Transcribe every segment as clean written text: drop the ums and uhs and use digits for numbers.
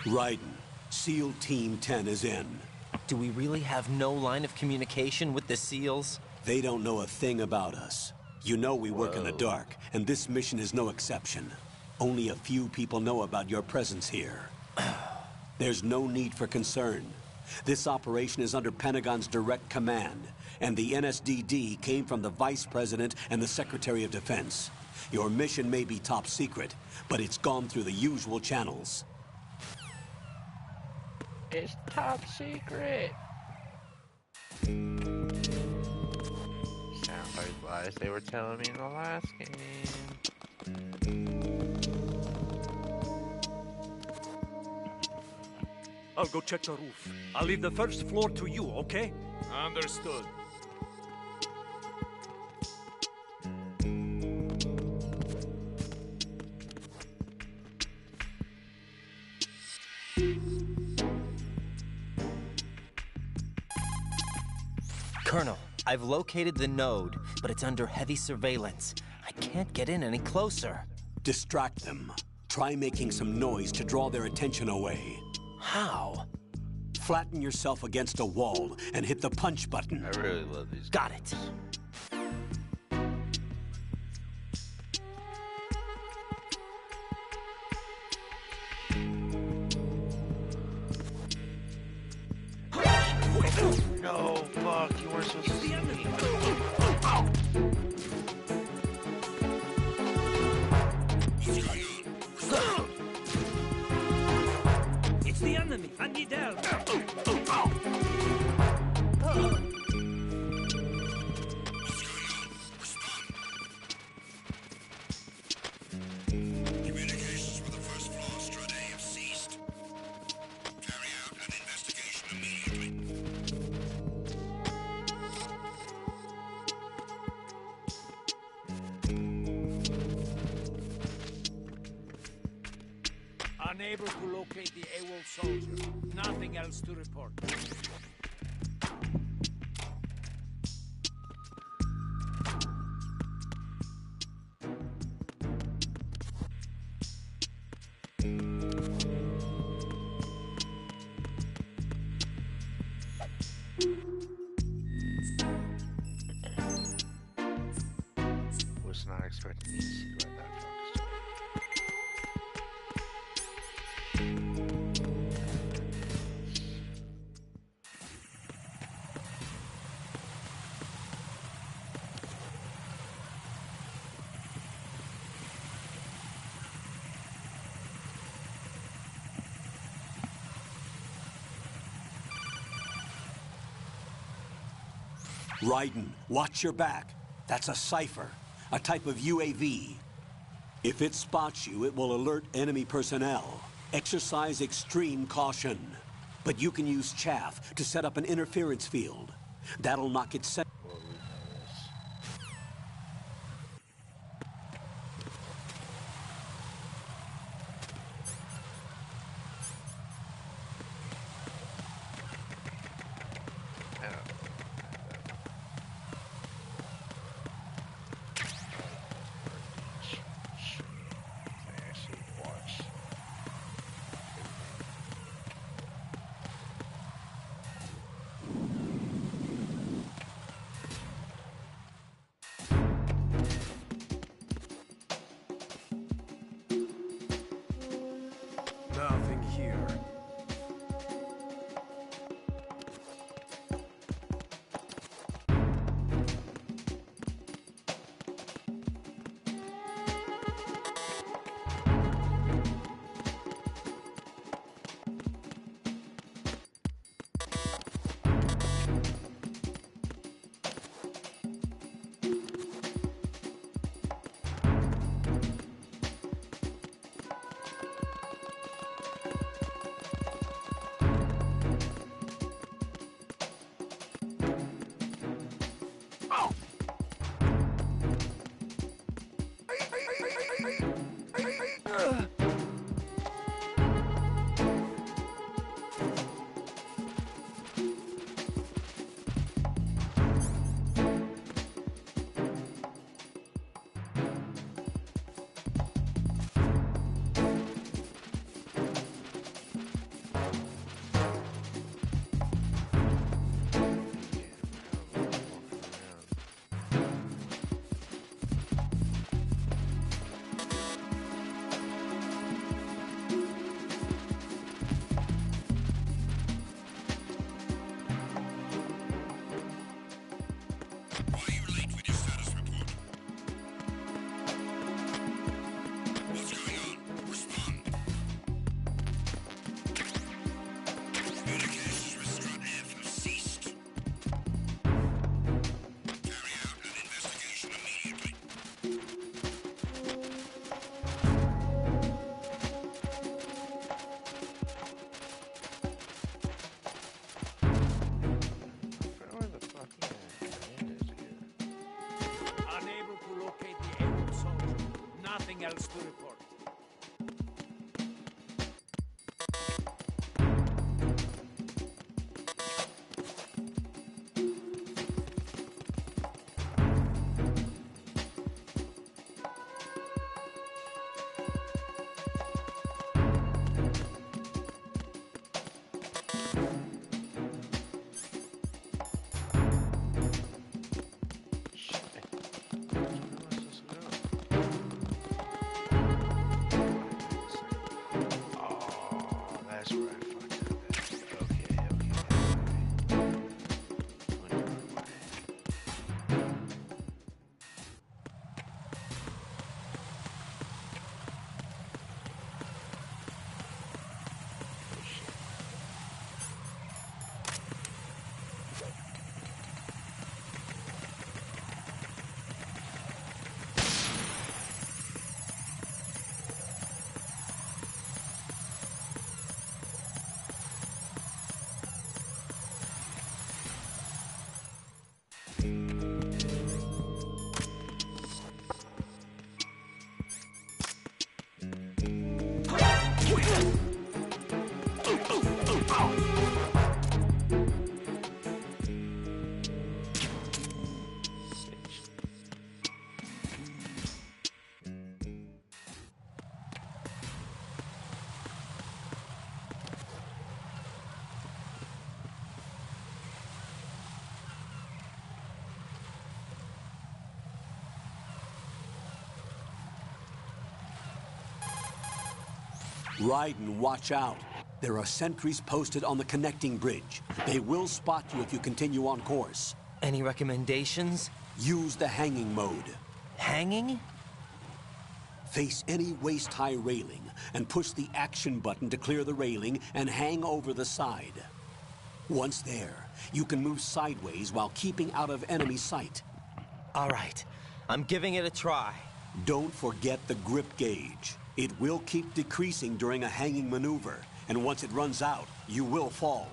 Raiden, SEAL Team 10 is in. Do we really have no line of communication with the SEALs? They don't know a thing about us. You know we work in the dark, and this mission is no exception. Only a few people know about your presence here. There's no need for concern. This operation is under Pentagon's direct command, and the NSDD came from the Vice President and the Secretary of Defense. Your mission may be top secret, but it's gone through the usual channels. It's top secret. Sounds like lies they were telling me in the last game. I'll go check the roof. I'll leave the first floor to you, okay? Understood. Colonel, I've located the node, but it's under heavy surveillance. I can't get in any closer. Distract them. Try making some noise to draw their attention away. How? Flatten yourself against a wall and hit the punch button. I really love these. Got it. No, fuck, you weren't supposed to see me. It's the enemy. I need help. Communications with the first floor Strade have ceased. Carry out an investigation immediately. Unable to locate the AWOL soldier. Nothing else to report. Was not expecting to see right that focused. Raiden, watch your back. That's a cipher, a type of UAV. If it spots you, it will alert enemy personnel. Exercise extreme caution. But you can use chaff to set up an interference field. That'll knock it set. nothing else to report. Raiden, watch out. There are sentries posted on the connecting bridge. They will spot you if you continue on course. Any recommendations? Use the hanging mode. Hanging? Face any waist-high railing and push the action button to clear the railing and hang over the side. Once there, you can move sideways while keeping out of enemy sight. All right, I'm giving it a try. Don't forget the grip gauge. It will keep decreasing during a hanging maneuver, and once it runs out, you will fall.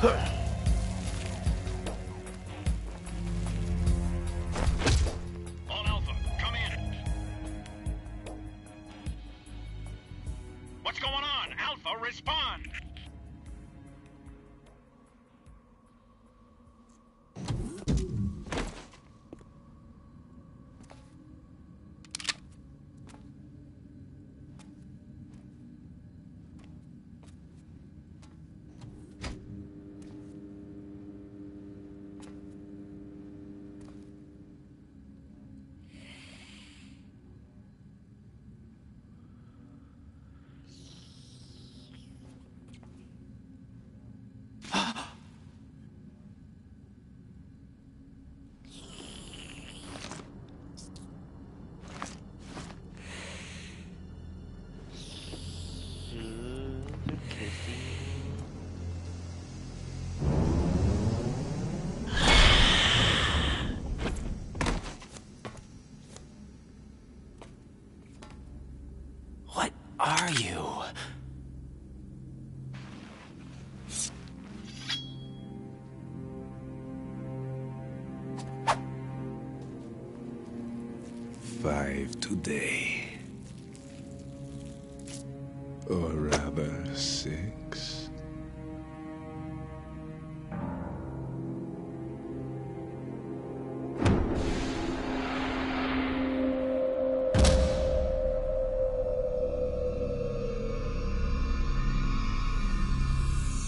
All Alpha, come in. What's going on? Alpha, respond. What are you? Five today. Or rather, 6.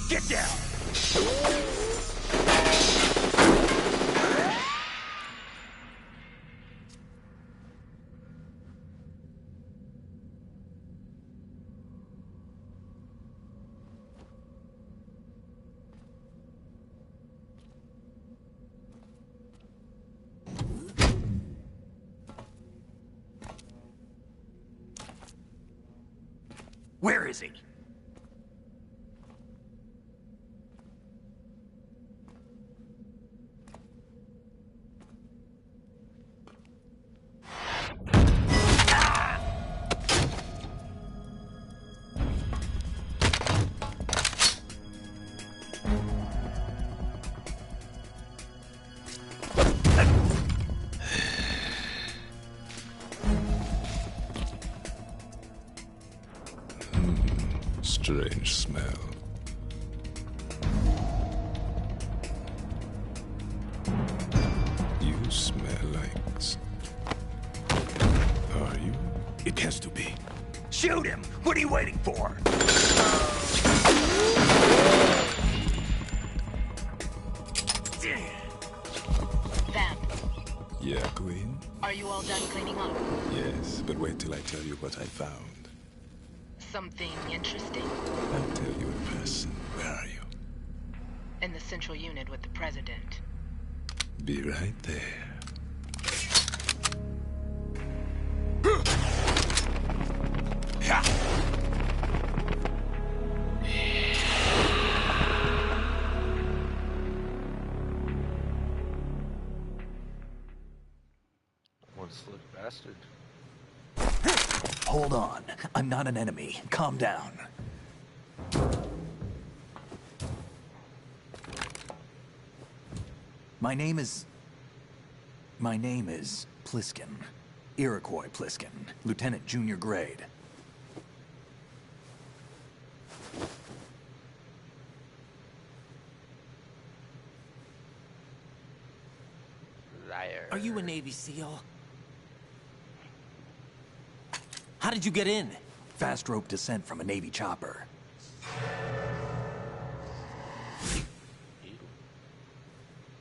Get down! Where is he? Strange smell. You smell like... Are you? It has to be. Shoot him! What are you waiting for? Vamp, Yeah, Queen? are you all done cleaning up? Yes, but wait till I tell you what I found. Something interesting? I'll tell you in person. Where are you? In the central unit with the president. Be right there. One slick bastard. Hold on. I'm not an enemy. Calm down. My name is Pliskin. Iroquois Pliskin. Lieutenant Junior Grade. Liar. Are you a Navy SEAL? How did you get in? Fast rope descent from a Navy chopper.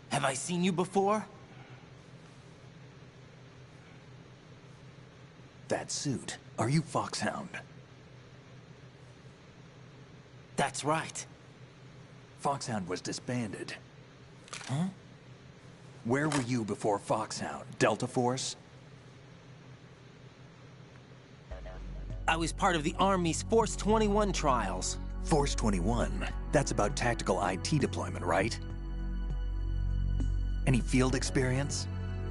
Have I seen you before? That suit. Are you Foxhound? That's right. Foxhound was disbanded. Huh? Where were you before Foxhound? Delta Force? I was part of the Army's Force 21 trials. Force 21? That's about tactical IT deployment, right? Any field experience?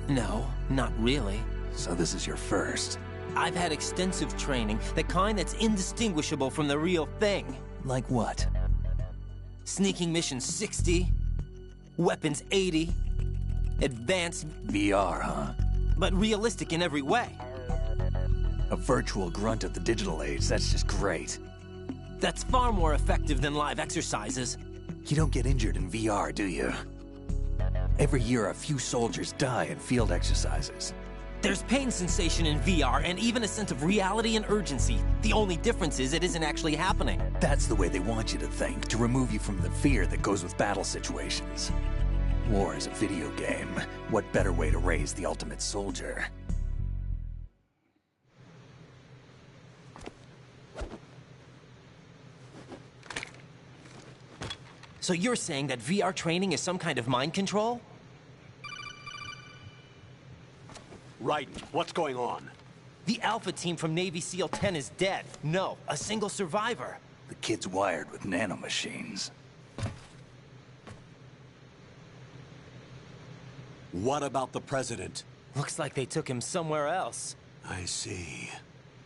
No, not really. So this is your first. I've had extensive training, the kind that's indistinguishable from the real thing. Like what? Sneaking mission 60. Weapons 80. Advanced, VR, huh? but realistic in every way. A virtual grunt of the digital age, that's just great. That's far more effective than live exercises. You don't get injured in VR, do you? Every year, a few soldiers die in field exercises. There's pain sensation in VR and even a sense of reality and urgency. The only difference is it isn't actually happening. That's the way they want you to think, to remove you from the fear that goes with battle situations. War is a video game. What better way to raise the ultimate soldier? So you're saying that VR training is some kind of mind control? Raiden, what's going on? The Alpha team from Navy SEAL 10 is dead. No, a single survivor. The kid's wired with nanomachines. What about the President? Looks like they took him somewhere else. I see.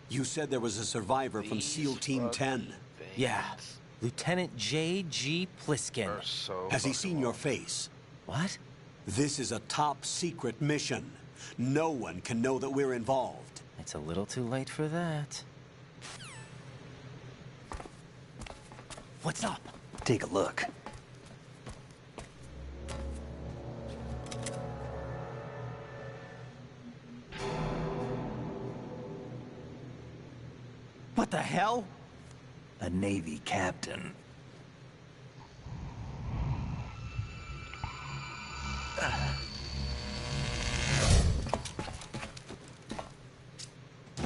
You said there was a survivor from SEAL Team 10. Yeah. Lieutenant J.G. Pliskin. Are so Has he fucking seen your long. face? What? This is a top secret mission. No one can know that we're involved. It's a little too late for that. What's up? Take a look. What the hell? A Navy captain.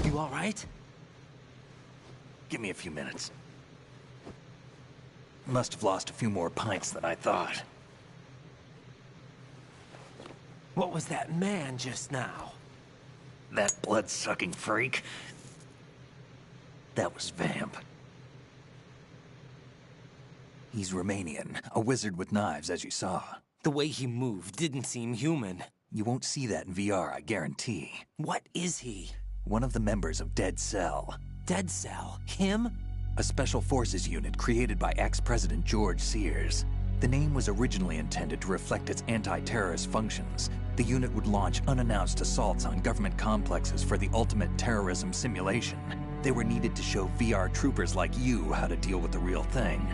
You all right? Give me a few minutes. Must have lost a few more pints than I thought. What was that man just now? That blood-sucking freak? That was Vamp. He's Romanian, a wizard with knives, as you saw. The way he moved didn't seem human. You won't see that in VR, I guarantee. What is he? One of the members of Dead Cell. Dead Cell? Him? A special forces unit created by ex-President George Sears. The name was originally intended to reflect its anti-terrorist functions. The unit would launch unannounced assaults on government complexes for the ultimate terrorism simulation. They were needed to show VR troopers like you how to deal with the real thing.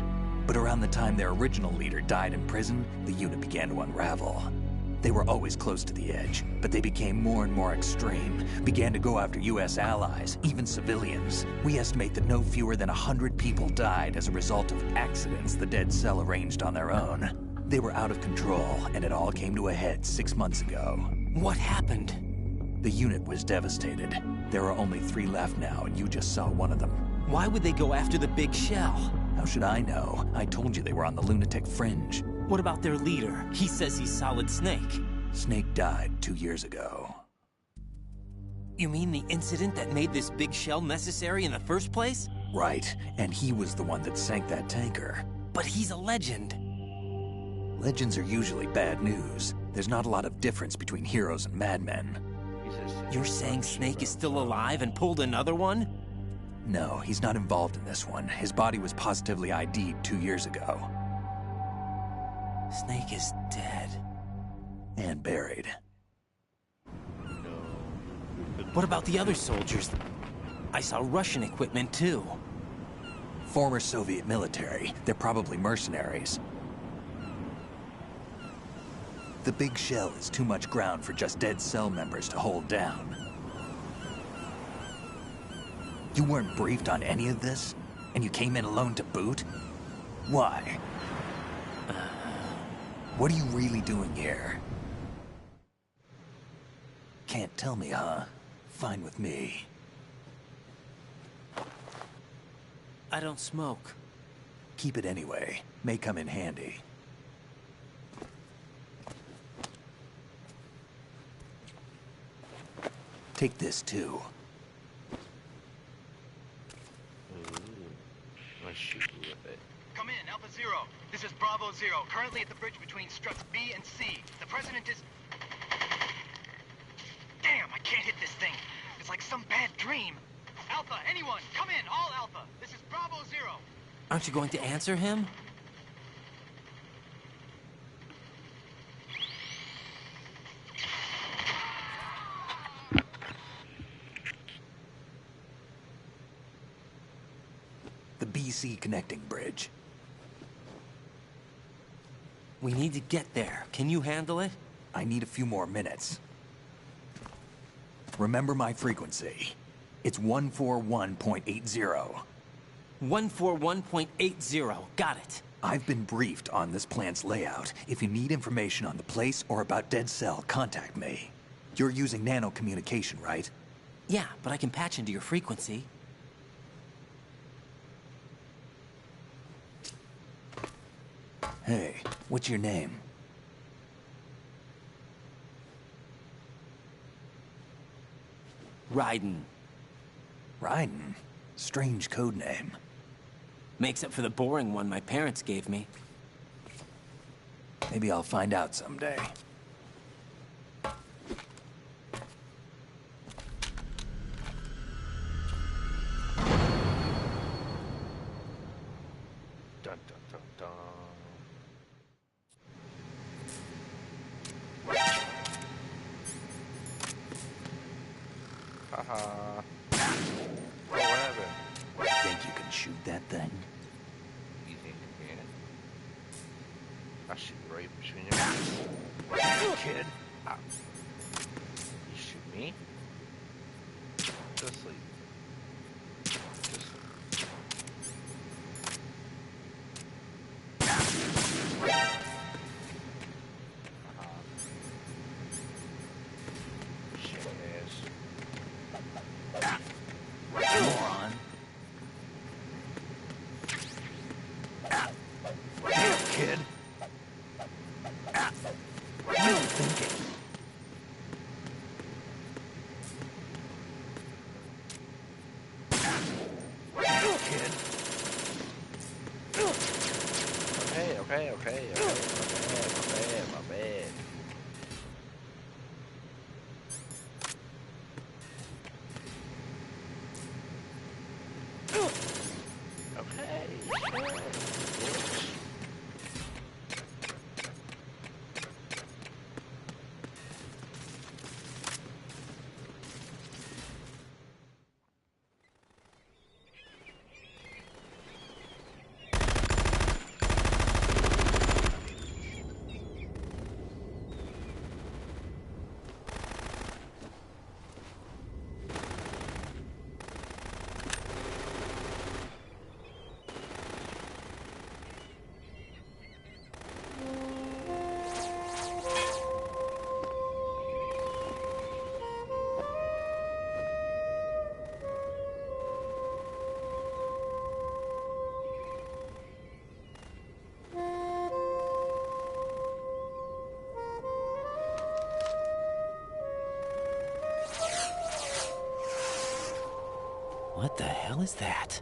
But around the time their original leader died in prison, the unit began to unravel. They were always close to the edge, but they became more and more extreme, began to go after U.S. allies, even civilians. We estimate that no fewer than 100 people died as a result of accidents the Dead Cell arranged on their own. They were out of control, and it all came to a head 6 months ago. What happened? The unit was devastated. There are only 3 left now, and you just saw one of them. Why would they go after the big shell? How should I know? I told you they were on the lunatic fringe. What about their leader? He says he's Solid Snake. Snake died 2 years ago. You mean the incident that made this big shell necessary in the first place? Right, and he was the one that sank that tanker. But he's a legend. Legends are usually bad news. There's not a lot of difference between heroes and madmen. You're saying Snake is still alive and pulled another one? No, he's not involved in this one. His body was positively ID'd 2 years ago. Snake is dead. And buried. What about the other soldiers? I saw Russian equipment too. Former Soviet military. They're probably mercenaries. The big shell is too much ground for just Dead Cell members to hold down. You weren't briefed on any of this? And you came in alone to boot? Why? What are you really doing here? Can't tell me, huh? Fine with me. I don't smoke. Keep it anyway. May come in handy. Take this too. I shoot you with it. Come in, Alpha Zero. This is Bravo Zero, currently at the bridge between struts B and C. The President is... Damn, I can't hit this thing. It's like some bad dream. Alpha, anyone, come in, all Alpha. This is Bravo Zero. Aren't you going to answer him? DC connecting bridge. We need to get there. Can you handle it? I need a few more minutes. Remember my frequency. It's 141.80. 141.80. Got it. I've been briefed on this plant's layout. If you need information on the place or about Dead Cell, contact me. You're using nano communication, right? Yeah, but I can patch into your frequency. Hey, what's your name? Raiden. Raiden? Strange code name. Makes up for the boring one my parents gave me. Maybe I'll find out someday. Dun dun dun dun. Haha. What happened? Think you can shoot that thing? You think you can? I shoot right between your eyes. Kid. You shoot me? Just sleep. Just sleep. Shit ass. Moron. Damn, kid. What are you thinking? Kid. Okay. My bad. Okay. What the hell is that?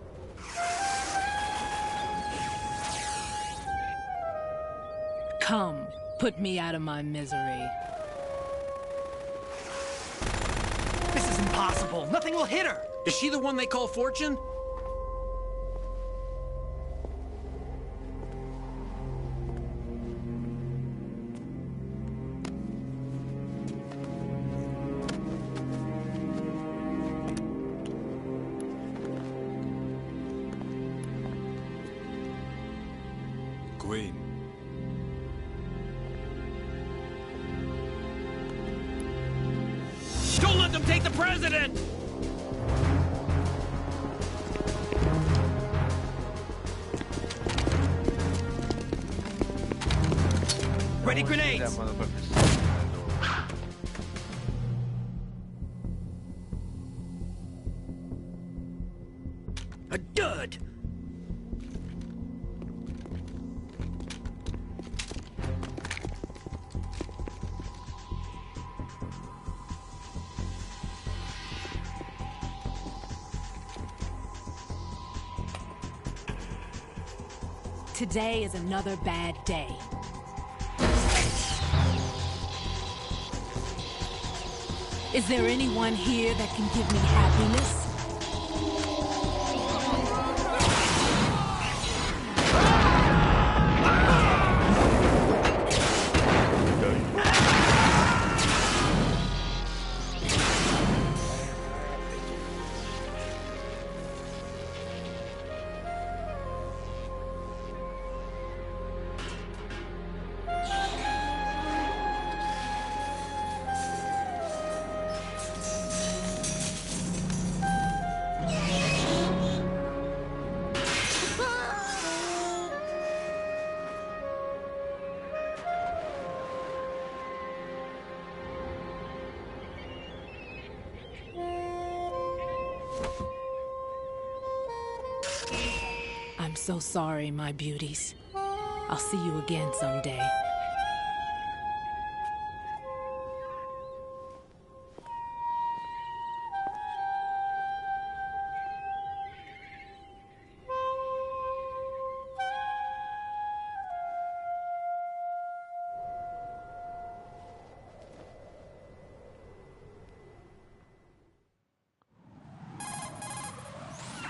Come, put me out of my misery. This is impossible. Nothing will hit her. Is she the one they call Fortune? Queen. Don't let them take the president! Ready That grenades! motherfucker's sitting in the door. A dud! Today is another bad day. Is there anyone here that can give me happiness? I'm so sorry, my beauties. I'll see you again someday.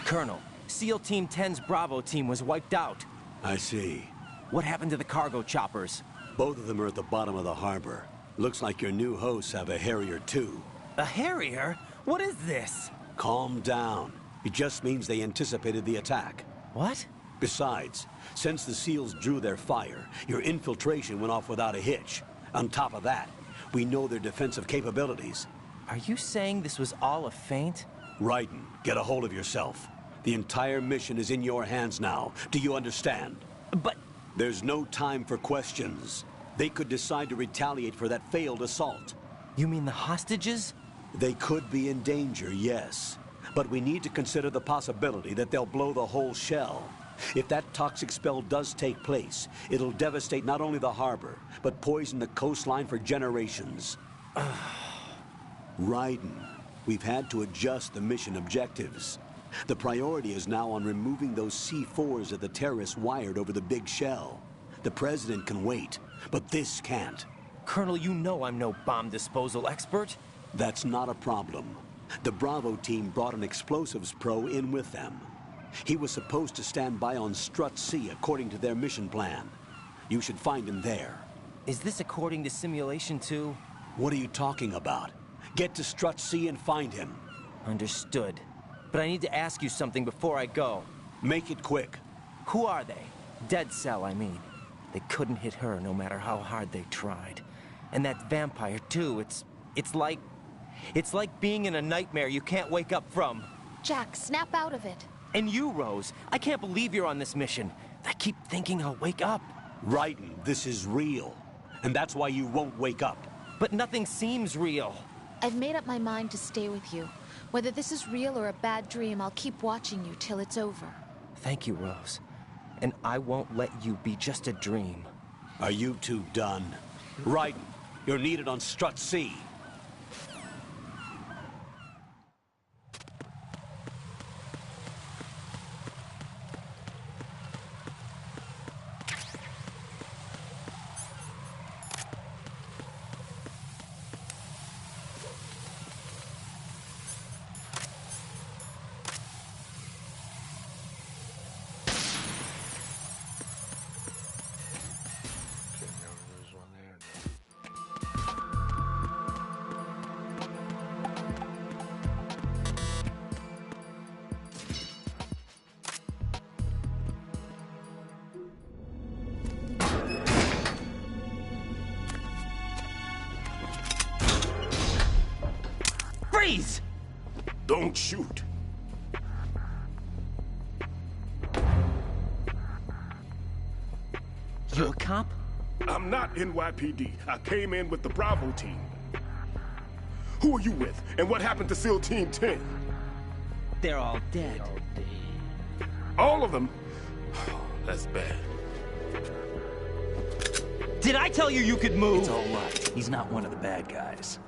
Colonel, SEAL Team 10's Bravo team was wiped out. I see. What happened to the cargo choppers? Both of them are at the bottom of the harbor. Looks like your new hosts have a Harrier too. A Harrier? What is this? Calm down. It just means they anticipated the attack. What? Besides, since the SEALs drew their fire, your infiltration went off without a hitch. On top of that, we know their defensive capabilities. Are you saying this was all a feint? Raiden, get a hold of yourself. The entire mission is in your hands now. Do you understand? But... There's no time for questions. They could decide to retaliate for that failed assault. You mean the hostages? They could be in danger, yes. But we need to consider the possibility that they'll blow the whole shell. If that toxic spell does take place, it'll devastate not only the harbor, but poison the coastline for generations. Raiden, we've had to adjust the mission objectives. The priority is now on removing those C4s that the terrorists wired over the big shell. The President can wait, but this can't. Colonel, you know I'm no bomb disposal expert. That's not a problem. The Bravo team brought an explosives pro in with them. He was supposed to stand by on Strut C according to their mission plan. You should find him there. Is this according to simulation too? What are you talking about? Get to Strut C and find him. Understood. But I need to ask you something before I go. Make it quick. Who are they? Dead Cell, I mean. They couldn't hit her no matter how hard they tried. And that vampire too, it's like being in a nightmare you can't wake up from. Jack, snap out of it. And you, Rose, I can't believe you're on this mission. I keep thinking I'll wake up. Raiden, this is real. And that's why you won't wake up. But nothing seems real. I've made up my mind to stay with you. Whether this is real or a bad dream, I'll keep watching you till it's over. Thank you, Rose. And I won't let you be just a dream. Are you two done? Raiden, you're needed on Strut C. Freeze! Don't shoot. You a cop? I'm not NYPD. I came in with the Bravo team. Who are you with? And what happened to SEAL Team 10? They're all dead. All of them? That's bad. Did I tell you you could move? It's all right. He's not one of the bad guys.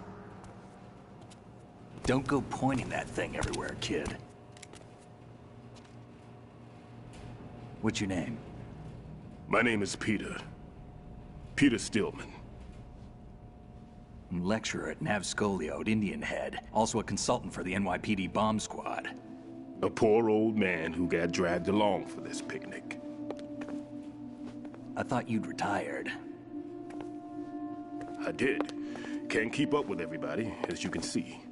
Don't go pointing that thing everywhere, kid. What's your name? My name is Peter. Peter Stillman. I'm lecturer at Nav Scolio at Indian Head. Also a consultant for the NYPD bomb squad. A poor old man who got dragged along for this picnic. I thought you'd retired. I did. Can't keep up with everybody, as you can see.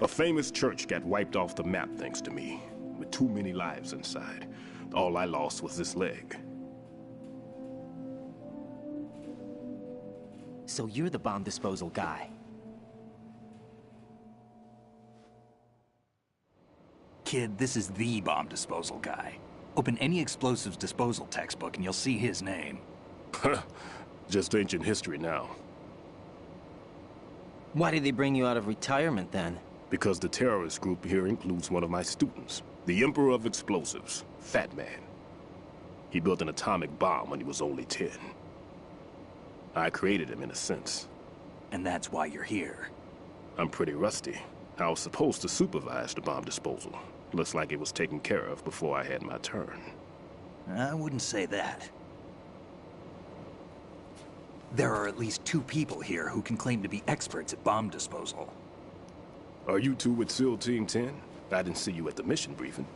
A famous church got wiped off the map thanks to me, with too many lives inside. All I lost was this leg. So you're the bomb disposal guy. Kid, this is the bomb disposal guy. Open any explosives disposal textbook and you'll see his name. Just ancient history now. Why did they bring you out of retirement then? Because the terrorist group here includes one of my students. The Emperor of Explosives, Fat Man. He built an atomic bomb when he was only 10. I created him in a sense. And that's why you're here. I'm pretty rusty. I was supposed to supervise the bomb disposal. Looks like it was taken care of before I had my turn. I wouldn't say that. There are at least 2 people here who can claim to be experts at bomb disposal. Are you two with SEAL Team 10? I didn't see you at the mission briefing.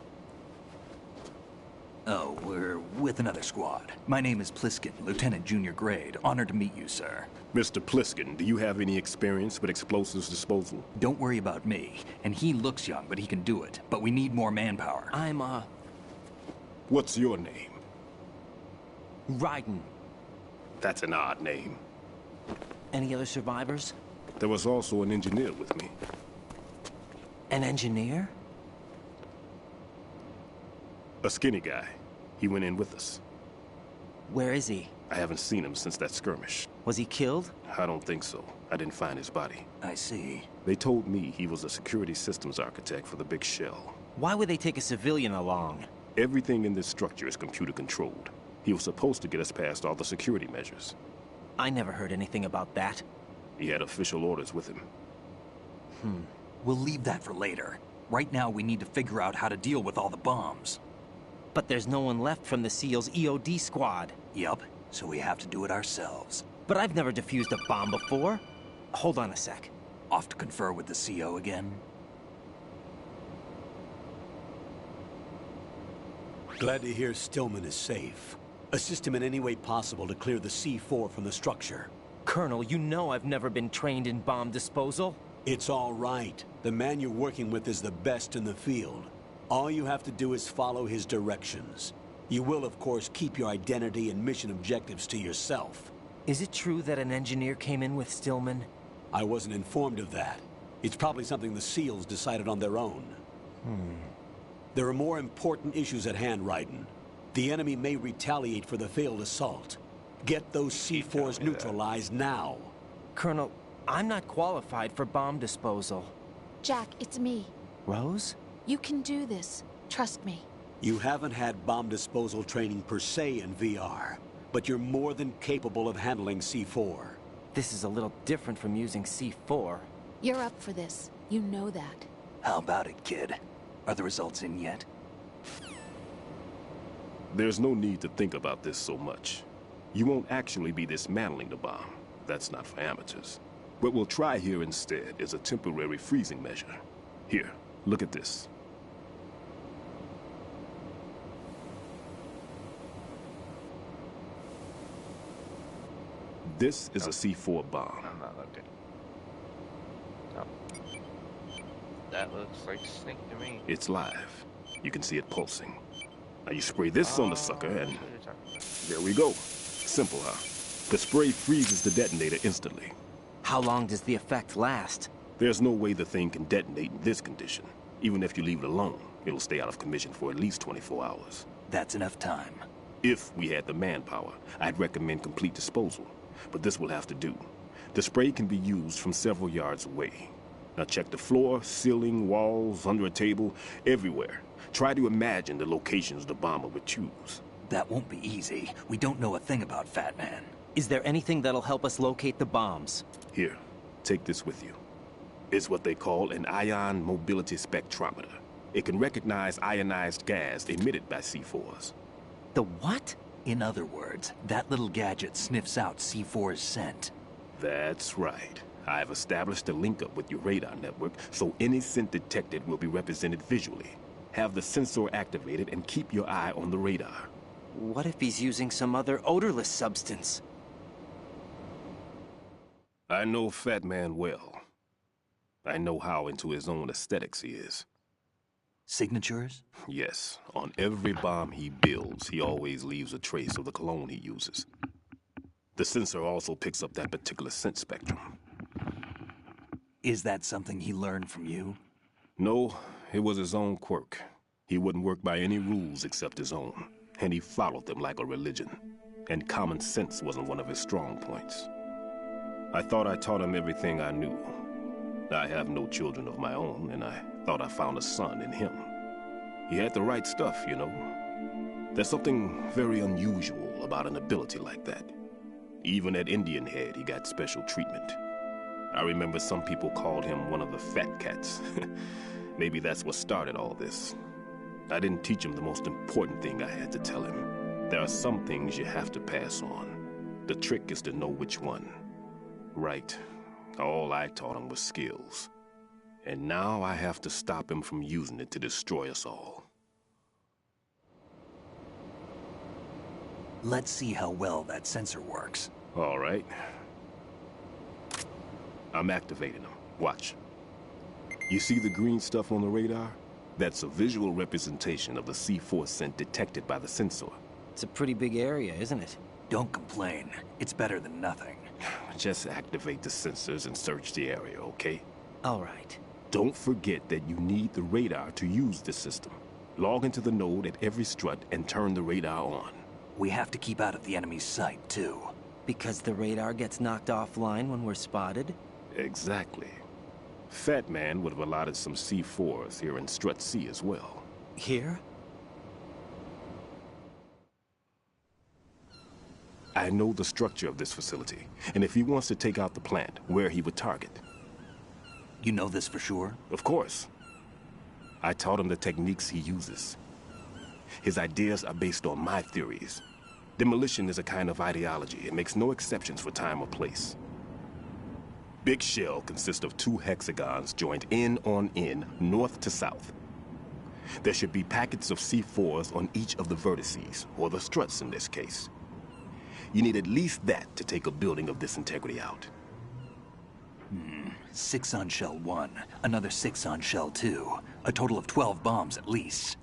Oh, we're with another squad. My name is Pliskin, Lieutenant Junior Grade. Honored to meet you, sir. Mr. Pliskin, do you have any experience with explosives disposal? Don't worry about me. And he looks young, but he can do it. But we need more manpower. I'm, What's your name? Raiden. That's an odd name. Any other survivors? There was also an engineer with me. An engineer? A skinny guy. He went in with us. Where is he? I haven't seen him since that skirmish. Was he killed? I don't think so. I didn't find his body. I see. They told me he was a security systems architect for the big shell. Why would they take a civilian along? Everything in this structure is computer controlled. He was supposed to get us past all the security measures. I never heard anything about that. He had official orders with him. We'll leave that for later. Right now, we need to figure out how to deal with all the bombs. But there's no one left from the SEAL's EOD squad. Yup, so we have to do it ourselves. But I've never defused a bomb before. Hold on a sec. Off to confer with the CO again? Glad to hear Stillman is safe. Assist him in any way possible to clear the C4 from the structure. Colonel, you know I've never been trained in bomb disposal. It's all right. The man you're working with is the best in the field. All you have to do is follow his directions. You will, of course, keep your identity and mission objectives to yourself. Is it true that an engineer came in with Stillman? I wasn't informed of that. It's probably something the SEALs decided on their own. There are more important issues at hand, Raiden. The enemy may retaliate for the failed assault. Get those C4s neutralized now. Colonel, I'm not qualified for bomb disposal. Jack, it's me. Rose? You can do this. Trust me. You haven't had bomb disposal training per se in VR, but you're more than capable of handling C4. This is a little different from using C4. You're up for this. You know that. How about it, kid? Are the results in yet? There's no need to think about this so much. You won't actually be dismantling the bomb. That's not for amateurs. What we'll try here instead is a temporary freezing measure. Here, look at this. This is a C4 bomb. I'm not looking. No. That looks like Snake to me. It's live. You can see it pulsing. Now you spray this on the sucker and... there we go. Simple, huh? The spray freezes the detonator instantly. How long does the effect last? There's no way the thing can detonate in this condition. Even if you leave it alone, it'll stay out of commission for at least 24 hours. That's enough time. If we had the manpower, I'd recommend complete disposal. But this will have to do. The spray can be used from several yards away. Now check the floor, ceiling, walls, under a table, everywhere. Try to imagine the locations the bomber would choose. That won't be easy. We don't know a thing about Fat Man. Is there anything that'll help us locate the bombs? Here, take this with you. It's what they call an ion mobility spectrometer. It can recognize ionized gas emitted by C4s. The what? In other words, that little gadget sniffs out C4's scent. That's right. I've established a link up with your radar network, so any scent detected will be represented visually. Have the sensor activated and keep your eye on the radar. What if he's using some other odorless substance? I know Fat Man well. I know how into his own aesthetics he is. Signatures? Yes. On every bomb he builds, he always leaves a trace of the cologne he uses. The sensor also picks up that particular scent spectrum. Is that something he learned from you? No, it was his own quirk. He wouldn't work by any rules except his own, and he followed them like a religion. And common sense wasn't one of his strong points. I thought I taught him everything I knew. I have no children of my own, and I thought I found a son in him. He had the right stuff, you know. There's something very unusual about an ability like that. Even at Indian Head, he got special treatment. I remember some people called him one of the fat cats. Maybe that's what started all this. I didn't teach him the most important thing I had to tell him. There are some things you have to pass on. The trick is to know which one. Right. All I taught him was skills. And now I have to stop him from using it to destroy us all. Let's see how well that sensor works. All right. I'm activating them. Watch. You see the green stuff on the radar? That's a visual representation of the C4 scent detected by the sensor. It's a pretty big area, isn't it? Don't complain. It's better than nothing. Just activate the sensors and search the area, okay? All right. Don't forget that you need the radar to use the system. Log into the node at every strut and turn the radar on. We have to keep out of the enemy's sight, too. Because the radar gets knocked offline when we're spotted? Exactly. Fat Man would have allotted some C4s here in Strut C as well. Here? I know the structure of this facility, and if he wants to take out the plant, where he would target. You know this for sure? Of course. I taught him the techniques he uses. His ideas are based on my theories. Demolition is a kind of ideology. It makes no exceptions for time or place. Big Shell consists of 2 hexagons joined end on end, north to south. There should be packets of C4s on each of the vertices, or the struts in this case. You need at least that to take a building of this integrity out. 6 on Shell 1, another 6 on Shell 2. A total of 12 bombs at least.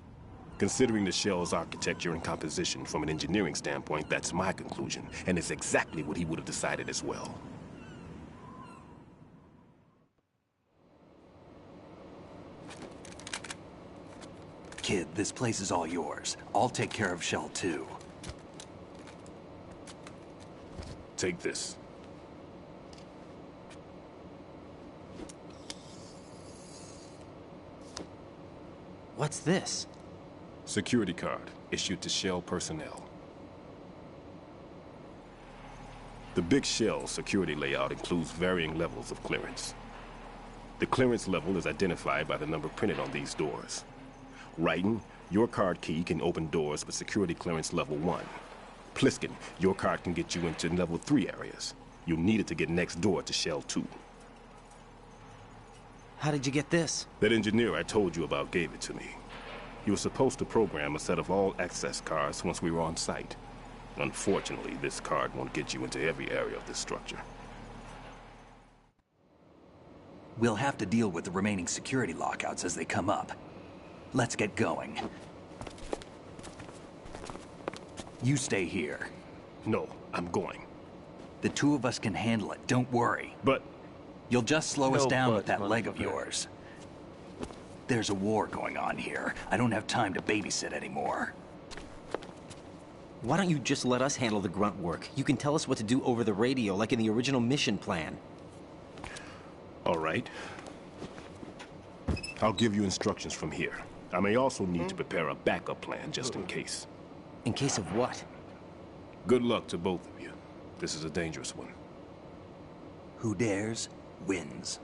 Considering the shell's architecture and composition from an engineering standpoint, that's my conclusion, and it's exactly what he would have decided as well. Kid, this place is all yours. I'll take care of Shell 2. Take this. What's this? Security card, issued to Shell personnel. The Big Shell security layout includes varying levels of clearance. The clearance level is identified by the number printed on these doors. Raiden, your card key can open doors with security clearance level 1. Pliskin, your card can get you into level 3 areas. You'll need it to get next door to Shell 2. How did you get this? That engineer I told you about gave it to me. He was supposed to program a set of all access cards once we were on site. Unfortunately, this card won't get you into every area of this structure. We'll have to deal with the remaining security lockouts as they come up. Let's get going. You stay here. No, I'm going. The 2 of us can handle it, don't worry. But... You'll just slow us down with that leg of motherfucker. yours. There's a war going on here. I don't have time to babysit anymore. Why don't you just let us handle the grunt work? You can tell us what to do over the radio, like in the original mission plan. All right. I'll give you instructions from here. I may also need to prepare a backup plan just in case. In case of what? Good luck to both of you. This is a dangerous one. Who dares, wins.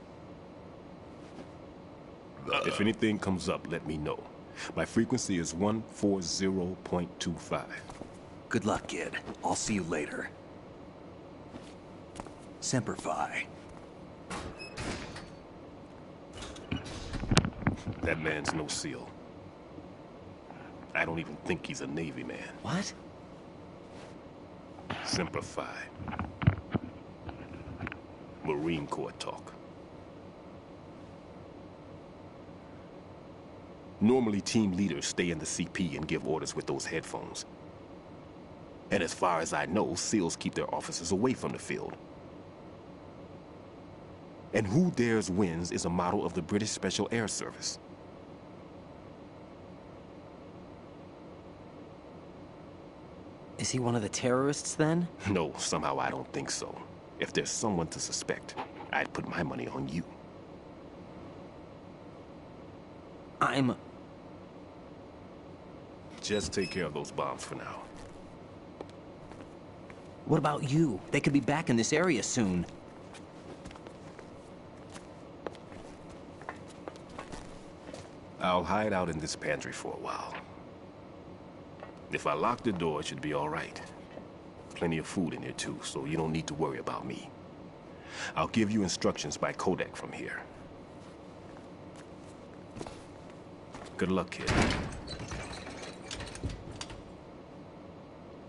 If anything comes up, let me know. My frequency is 140.25. Good luck, kid. I'll see you later. Semper Fi. That man's no SEAL. I don't even think he's a Navy man. What? Semper Fi. Marine Corps talk. Normally, team leaders stay in the CP and give orders with those headphones. And as far as I know, SEALs keep their officers away from the field. And Who Dares Wins is a model of the British Special Air Service. Is he one of the terrorists, then? No, somehow I don't think so. If there's someone to suspect, I'd put my money on you. Just take care of those bombs for now. What about you? They could be back in this area soon. I'll hide out in this pantry for a while. If I lock the door, it should be all right. Plenty of food in here too, so you don't need to worry about me. I'll give you instructions by Kodak from here. Good luck, kid.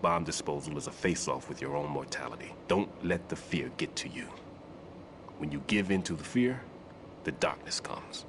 Bomb disposal is a face-off with your own mortality. Don't let the fear get to you. When you give in to the fear, the darkness comes.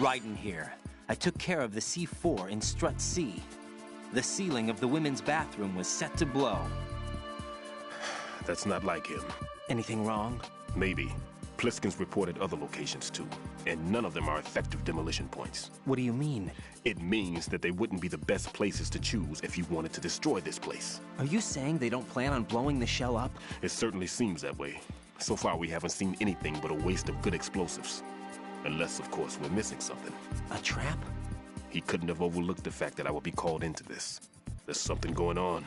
Raiden here. I took care of the C4 in Strut C. The ceiling of the women's bathroom was set to blow. That's not like him. Anything wrong? Maybe. Pliskin's reported other locations too, and none of them are effective demolition points. What do you mean? It means that they wouldn't be the best places to choose if you wanted to destroy this place. Are you saying they don't plan on blowing the shell up? It certainly seems that way. So far, we haven't seen anything but a waste of good explosives. Unless, of course, we're missing something. A trap? He couldn't have overlooked the fact that I would be called into this. There's something going on.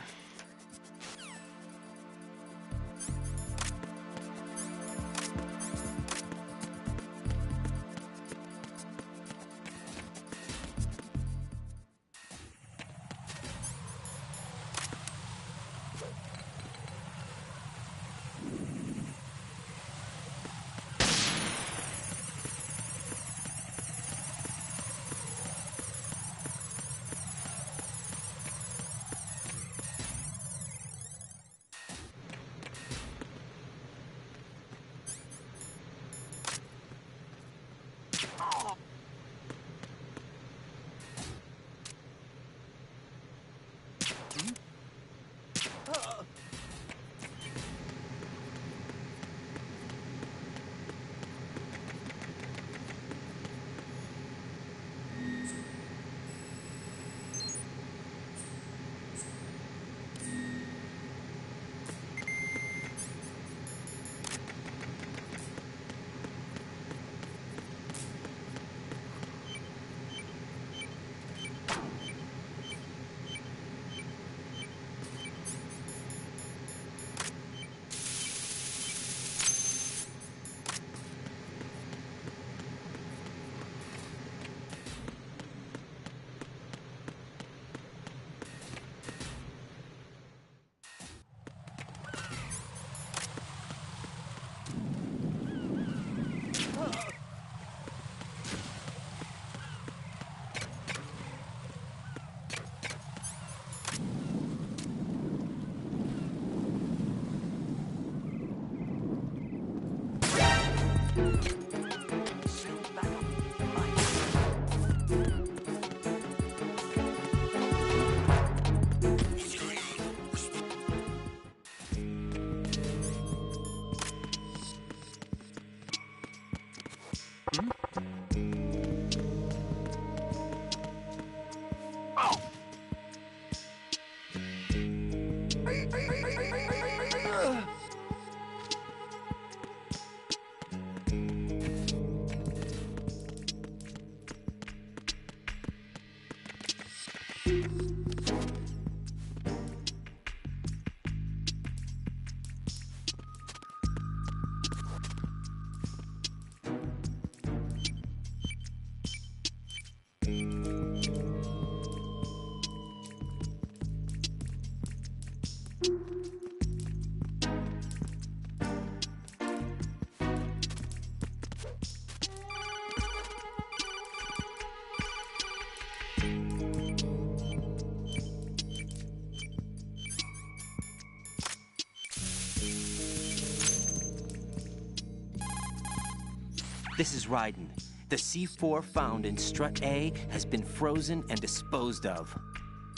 This is Raiden. The C4 found in Strut A has been frozen and disposed of.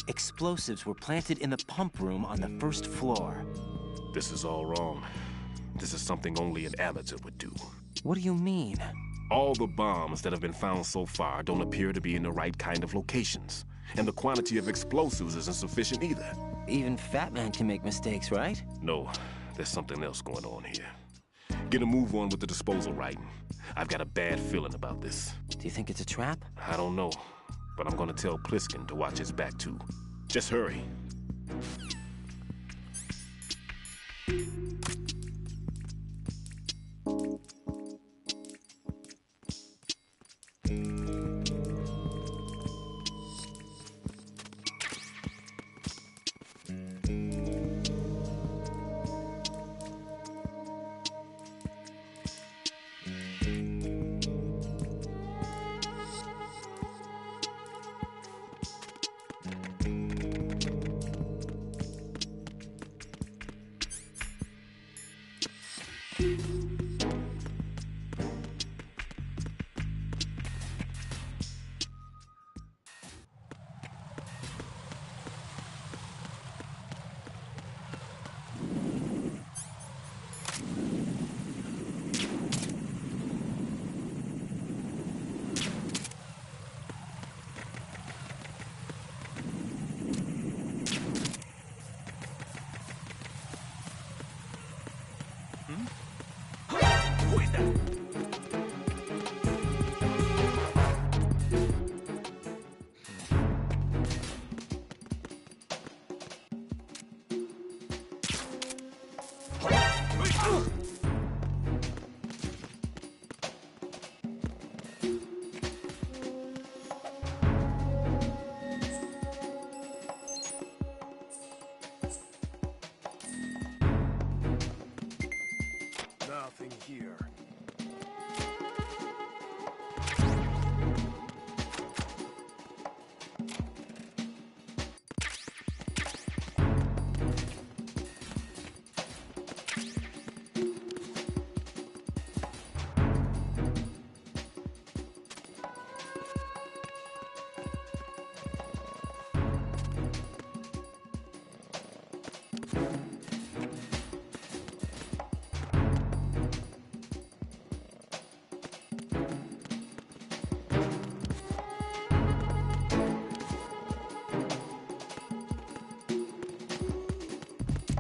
Explosives were planted in the pump room on the first floor. This is all wrong. This is something only an amateur would do. What do you mean? All the bombs that have been found so far don't appear to be in the right kind of locations. And the quantity of explosives isn't sufficient either. Even Fat Man can make mistakes, right? No, there's something else going on here. Get a move on with the disposal, Raiden. I've got a bad feeling about this. Do you think it's a trap? I don't know, but I'm gonna tell Pliskin to watch his back too. Just hurry. Nothing here.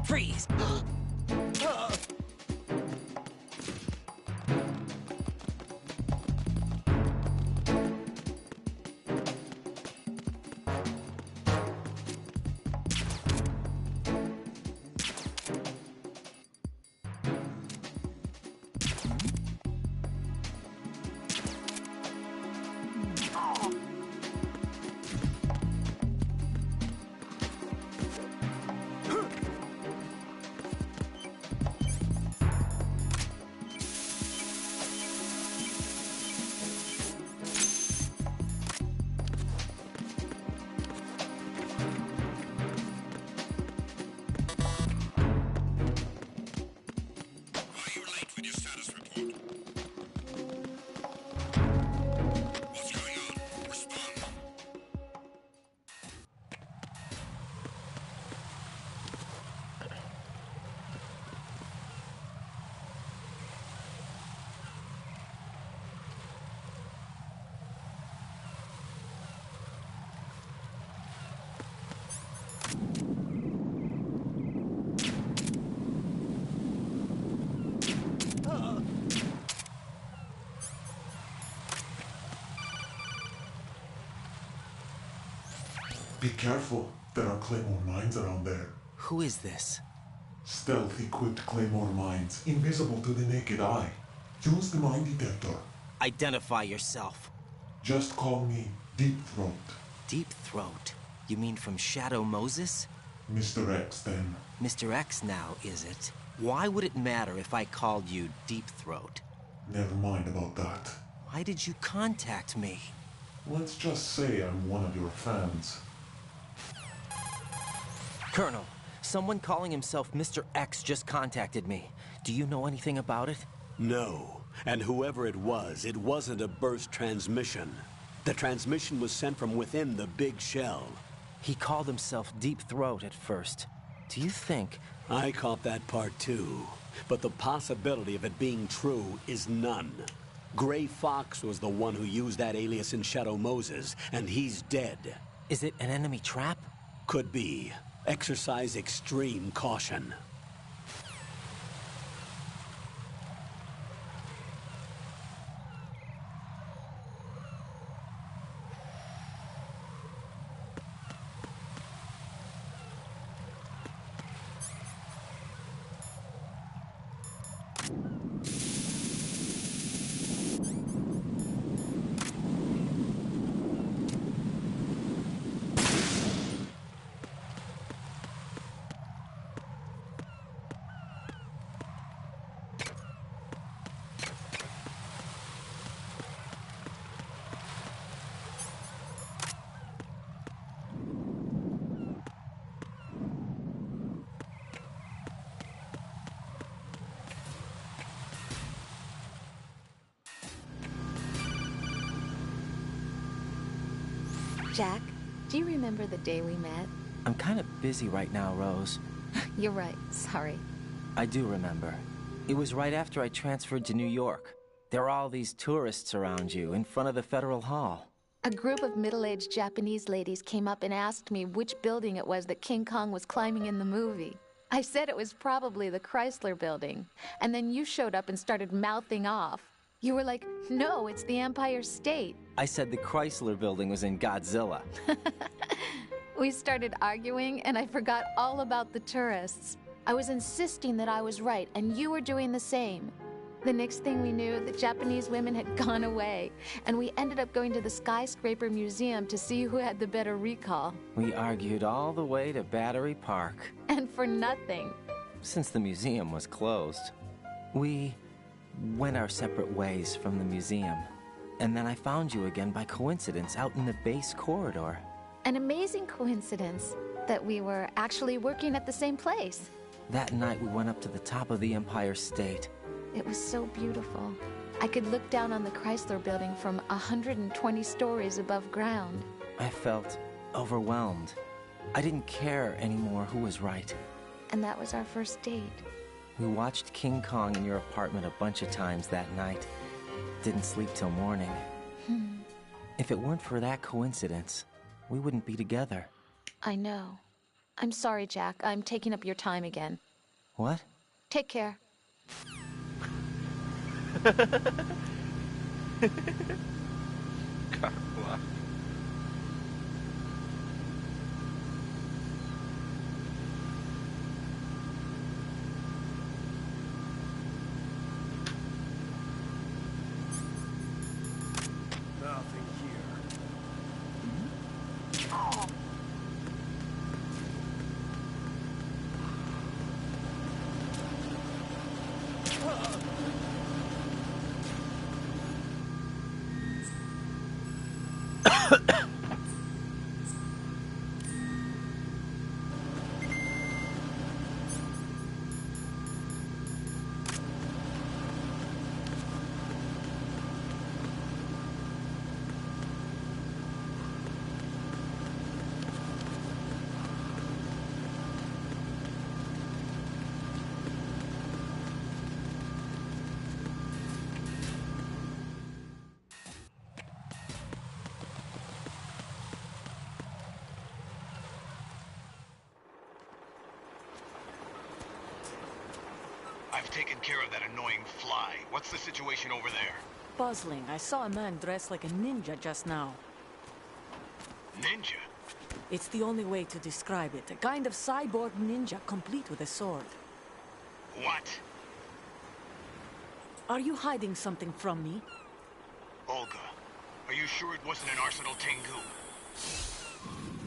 Freeze! Be careful. There are Claymore mines around there. Who is this? Stealth-equipped Claymore mines, invisible to the naked eye. Use the mine detector. Identify yourself. Just call me Deep Throat. Deep Throat? You mean from Shadow Moses? Mr. X, then. Mr. X now, is it? Why would it matter if I called you Deep Throat? Never mind about that. Why did you contact me? Let's just say I'm one of your fans. Colonel, someone calling himself Mr. X just contacted me. Do you know anything about it? No. And whoever it wasn't a burst transmission. The transmission was sent from within the big shell. He called himself Deep Throat at first. Do you think... I caught that part too. But the possibility of it being true is none. Gray Fox was the one who used that alias in Shadow Moses, and he's dead. Is it an enemy trap? Could be. Exercise extreme caution. Jack, do you remember the day we met? I'm kind of busy right now, Rose. You're right, sorry. I do remember. It was right after I transferred to New York. There were all these tourists around you, in front of the Federal Hall. A group of middle-aged Japanese ladies came up and asked me which building it was that King Kong was climbing in the movie. I said it was probably the Chrysler Building. And then you showed up and started mouthing off. You were like, no, it's the Empire State. I said the Chrysler Building was in Godzilla. We started arguing, and I forgot all about the tourists. I was insisting that I was right, and you were doing the same. The next thing we knew, the Japanese women had gone away, and we ended up going to the Skyscraper Museum to see who had the better recall. We argued all the way to Battery Park. And for nothing. Since the museum was closed. We went our separate ways from the museum. And then I found you again by coincidence out in the base corridor. An amazing coincidence that we were actually working at the same place. That night we went up to the top of the Empire State. It was so beautiful. I could look down on the Chrysler Building from 120 stories above ground. I felt overwhelmed. I didn't care anymore who was right. And that was our first date. We watched King Kong in your apartment a bunch of times that night. Didn't sleep till morning. If it weren't for that coincidence, we wouldn't be together. I know. I'm sorry, Jack. I'm taking up your time again. What? Take care. Carla. Nothing here. I've taken care of that annoying fly. What's the situation over there? Puzzling. I saw a man dressed like a ninja just now. Ninja? It's the only way to describe it. A kind of cyborg ninja, complete with a sword. What? Are you hiding something from me? Olga, are you sure it wasn't an Arsenal Tengu?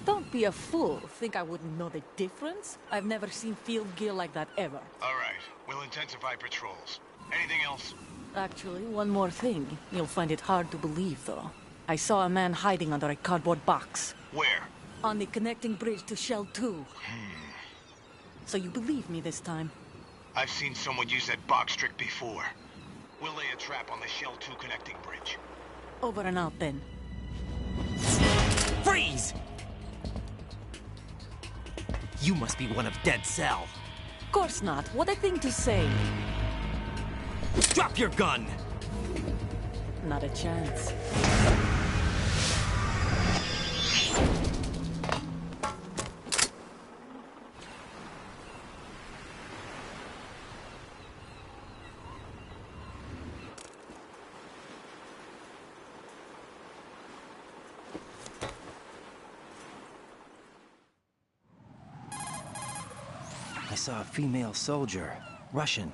Don't be a fool. Think I wouldn't know the difference? I've never seen field gear like that ever. All right, we'll intensify patrols. Anything else? Actually, one more thing. You'll find it hard to believe, though. I saw a man hiding under a cardboard box. Where? On the connecting bridge to Shell 2. So you believe me this time? I've seen someone use that box trick before. We'll lay a trap on the Shell 2 connecting bridge. Over and out then. Freeze! You must be one of Dead Cell. Course not. What a thing to say. Drop your gun! Not a chance. I saw a female soldier. Russian.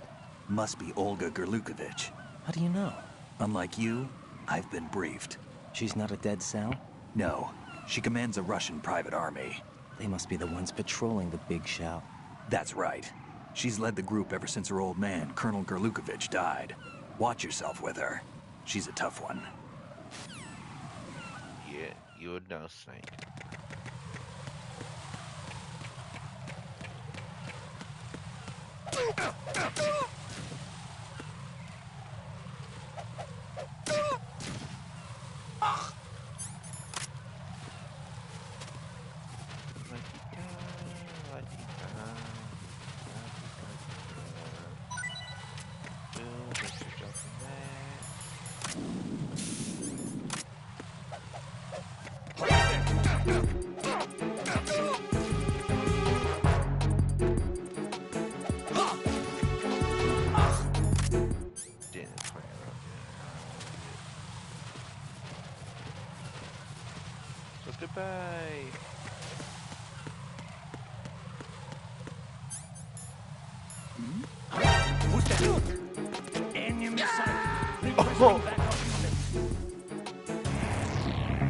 Must be Olga Gerlukovich. How do you know? Unlike you, I've been briefed. She's not a Dead Cell? No. She commands a Russian private army. They must be the ones patrolling the Big Shell. That's right. She's led the group ever since her old man, Colonel Gerlukovich, died. Watch yourself with her. She's a tough one. Yeah, you would know, Snake. Goodbye.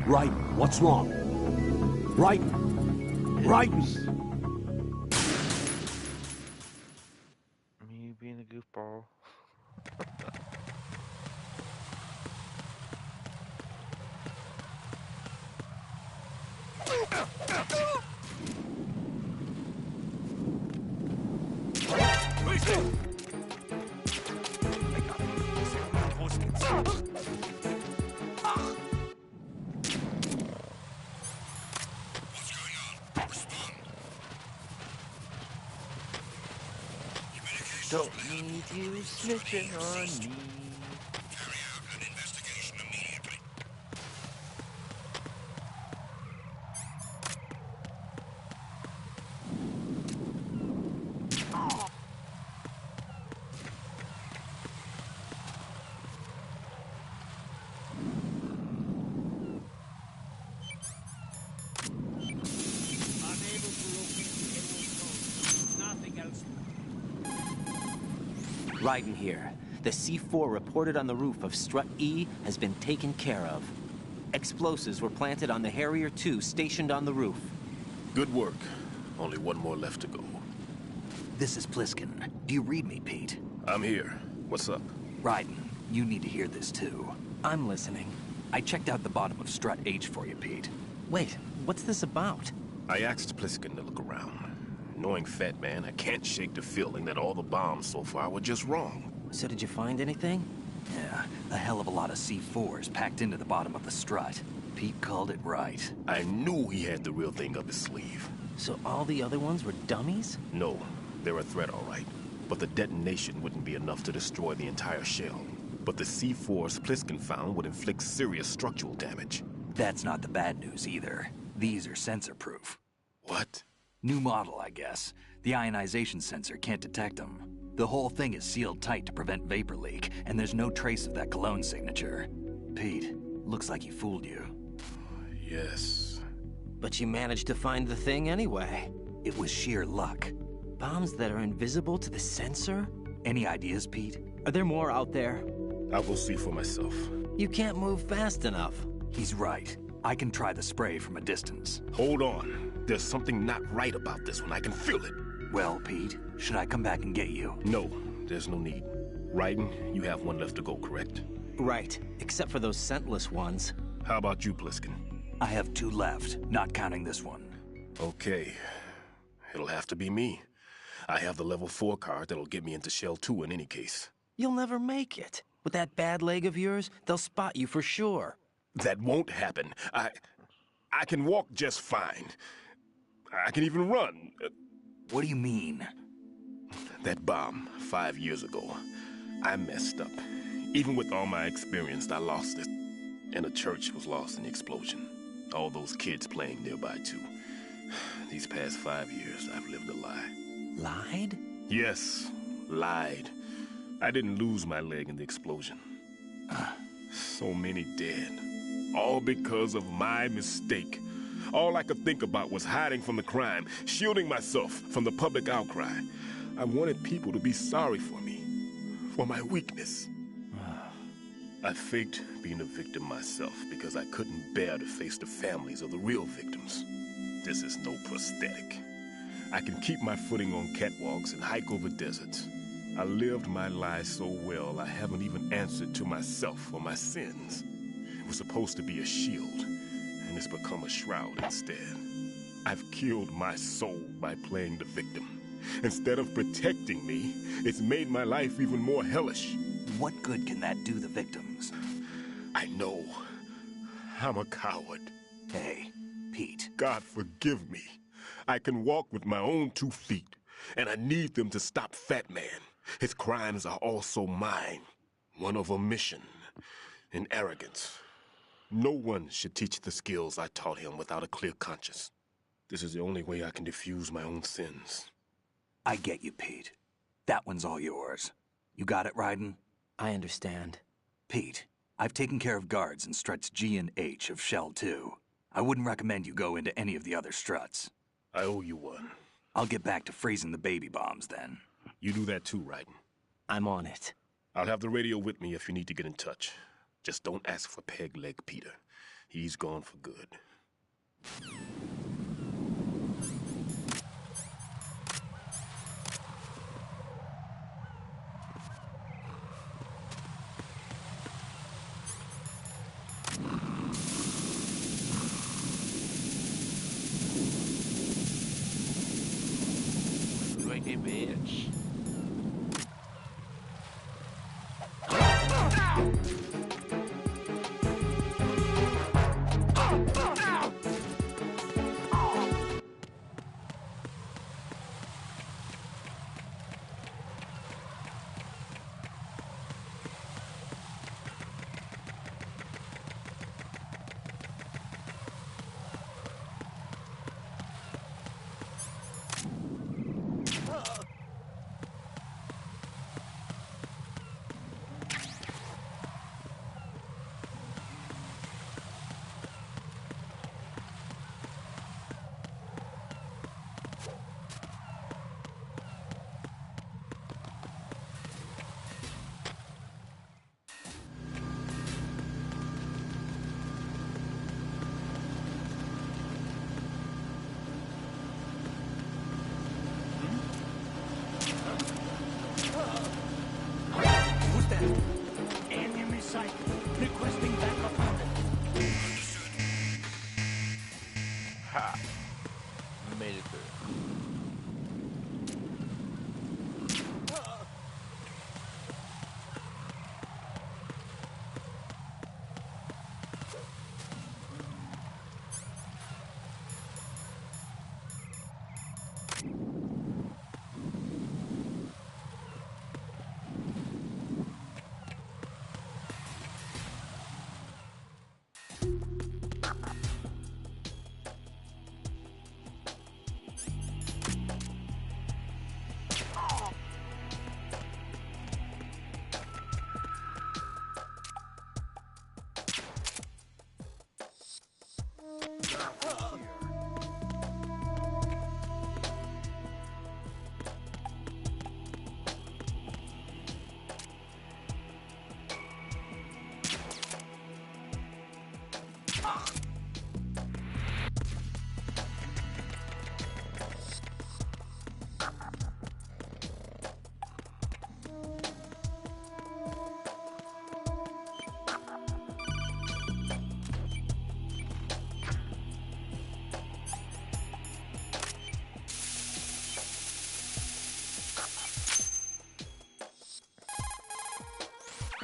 Right, what's wrong? Right, right. Me being a goofball. Don't need you snitching on me. Carry out an investigation immediately. Raiden here. The C4 reported on the roof of Strut E has been taken care of. Explosives were planted on the Harrier 2 stationed on the roof. Good work. Only one more left to go. This is Pliskin. Do you read me, Pete? I'm here. What's up? Raiden, you need to hear this too. I'm listening. I checked out the bottom of Strut H for you, Pete. Wait, what's this about? I asked Pliskin to look around. Knowing Fat Man, I can't shake the feeling that all the bombs so far were just wrong. So did you find anything? Yeah, a hell of a lot of C4s packed into the bottom of the strut. Pete called it right. I knew he had the real thing up his sleeve. So all the other ones were dummies? No, they're a threat, all right. But the detonation wouldn't be enough to destroy the entire shell. But the C4s Pliskin found would inflict serious structural damage. That's not the bad news either. These are sensor-proof. What? New model, I guess. The ionization sensor can't detect them. The whole thing is sealed tight to prevent vapor leak, and there's no trace of that cologne signature. Pete, looks like he fooled you. Yes. But you managed to find the thing anyway. It was sheer luck. Bombs that are invisible to the sensor? Any ideas, Pete? Are there more out there? I will see for myself. You can't move fast enough. He's right. I can try the spray from a distance. Hold on. There's something not right about this one. I can feel it. Well, Pete, should I come back and get you? No, there's no need. Raiden, you have one left to go, correct? Right, except for those scentless ones. How about you, Pliskin? I have 2 left, not counting this one. Okay. It'll have to be me. I have the level 4 card that'll get me into Shell 2 in any case. You'll never make it. With that bad leg of yours, they'll spot you for sure. That won't happen. I can walk just fine. I can even run. What do you mean? That bomb 5 years ago, I messed up. Even with all my experience, I lost it. And the church was lost in the explosion. All those kids playing nearby, too. These past 5 years, I've lived a lie. Lied? Yes, lied. I didn't lose my leg in the explosion. So many dead. All because of my mistake. All I could think about was hiding from the crime, shielding myself from the public outcry. I wanted people to be sorry for me, for my weakness. I faked being a victim myself because I couldn't bear to face the families of the real victims. This is no prosthetic. I can keep my footing on catwalks and hike over deserts. I lived my lie so well I haven't even answered to myself for my sins. It was supposed to be a shield, and it's become a shroud instead. I've killed my soul by playing the victim. Instead of protecting me, it's made my life even more hellish. What good can that do the victims? I know. I'm a coward. Hey, Pete. God forgive me. I can walk with my own 2 feet, and I need them to stop Fat Man. His crimes are also mine. One of omission and arrogance. No one should teach the skills I taught him without a clear conscience. This is the only way I can diffuse my own sins. I get you, Pete. That one's all yours. You got it, Raiden? I understand. Pete, I've taken care of guards in struts G and H of Shell 2. I wouldn't recommend you go into any of the other struts. I owe you one. I'll get back to freezing the baby bombs then. You do that too, Raiden. I'm on it. I'll have the radio with me if you need to get in touch. Just don't ask for Peg Leg Peter. He's gone for good. Swingy bitch. Enemy sight. Requesting backup. Ha! We made it through.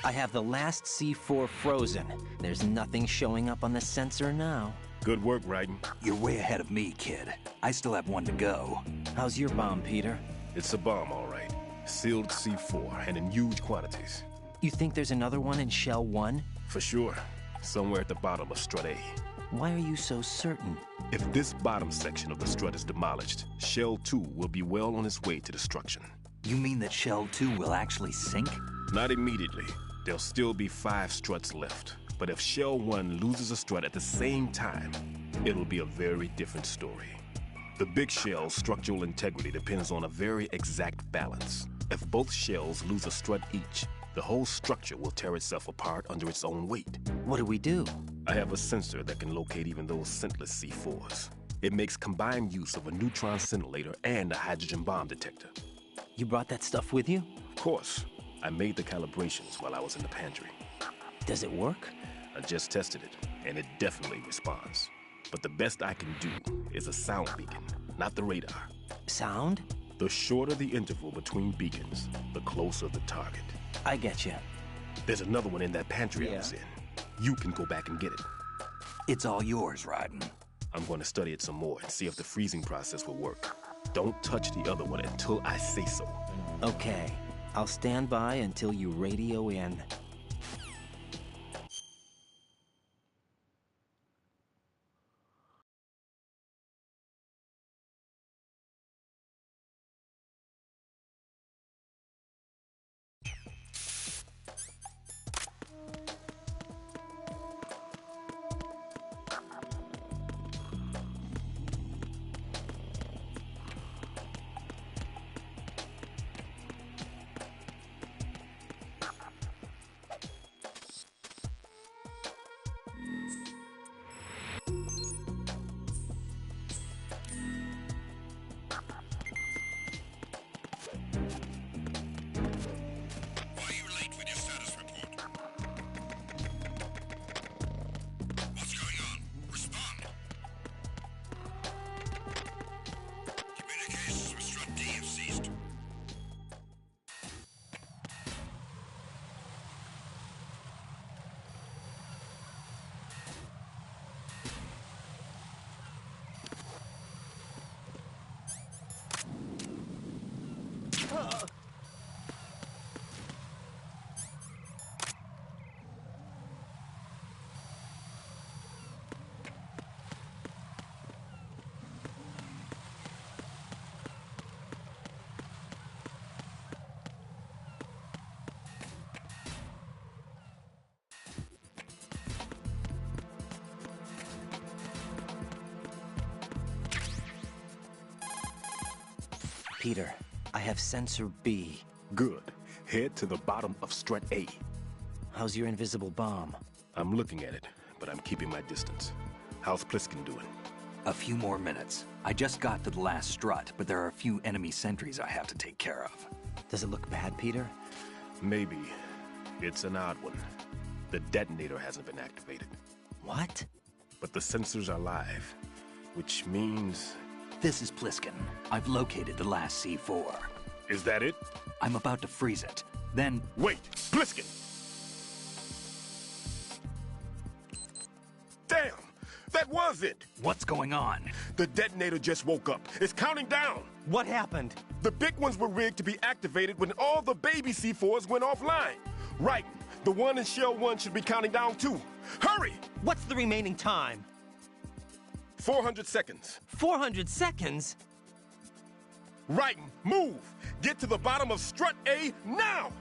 I have the last C4 frozen. There's nothing showing up on the sensor now. Good work, Raiden. You're way ahead of me, kid. I still have one to go. How's your bomb, Peter? It's a bomb, all right. Sealed C4, and in huge quantities. You think there's another one in Shell 1? For sure. Somewhere at the bottom of Strut A. Why are you so certain? If this bottom section of the strut is demolished, Shell 2 will be well on its way to destruction. You mean that Shell 2 will actually sink? Not immediately. There'll still be 5 struts left. But if Shell 1 loses a strut at the same time, it'll be a very different story. The big shell's structural integrity depends on a very exact balance. If both shells lose a strut each, the whole structure will tear itself apart under its own weight. What do we do? I have a sensor that can locate even those scentless C4s. It makes combined use of a neutron scintillator and a hydrogen bomb detector. You brought that stuff with you? Of course. I made the calibrations while I was in the pantry. Does it work? I just tested it, and it definitely responds. But the best I can do is a sound beacon, not the radar. Sound? The shorter the interval between beacons, the closer the target. I get you. There's another one in that pantry I was in. You can go back and get it. It's all yours, Raiden. I'm going to study it some more and see if the freezing process will work. Don't touch the other one until I say so. Okay. I'll stand by until you radio in. Peter, I have sensor B. Good. Head to the bottom of Strut A. How's your invisible bomb? I'm looking at it, but I'm keeping my distance. How's Pliskin doing? A few more minutes. I just got to the last strut, but there are a few enemy sentries I have to take care of. Does it look bad, Peter? Maybe. It's an odd one. The detonator hasn't been activated. What? But the sensors are live, which means... This is Pliskin. I've located the last C4. Is that it? I'm about to freeze it. Then... Wait! Pliskin! Damn! That was it! What's going on? The detonator just woke up. It's counting down! What happened? The big ones were rigged to be activated when all the baby C4s went offline. Right. The one in Shell 1 should be counting down too. Hurry! What's the remaining time? 400 seconds. 400 seconds? Right. Move! Get to the bottom of Strut A now!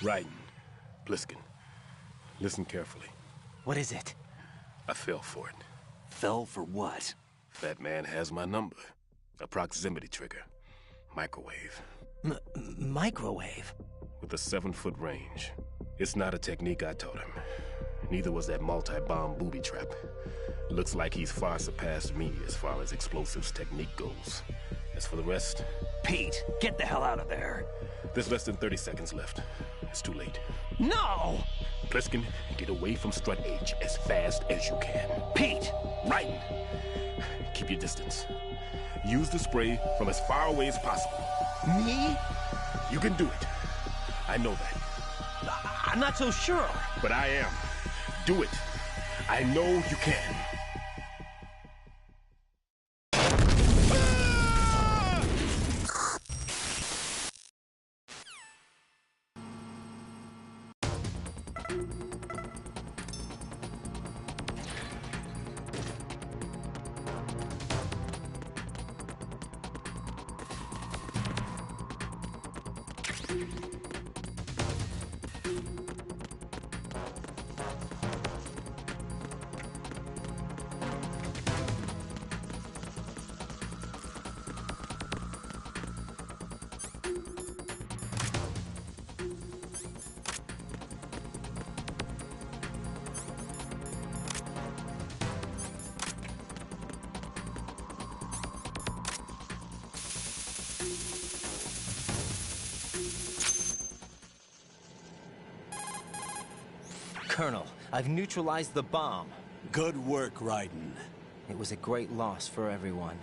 Raiden, Pliskin, listen carefully. What is it? I fell for it. Fell for what? That man has my number. A proximity trigger. Microwave. Microwave? With a 7-foot range. It's not a technique I taught him. Neither was that multi-bomb booby trap. Looks like he's far surpassed me as far as explosives technique goes. As for the rest... Pete, get the hell out of there. There's less than 30 seconds left. It's too late. No! Pliskin, get away from Strut H as fast as you can. Pete! Raiden! Keep your distance. Use the spray from as far away as possible. Me? You can do it. I know that. I'm not so sure. But I am. Do it. I know you can. Colonel, I've neutralized the bomb. Good work, Raiden. It was a great loss for everyone.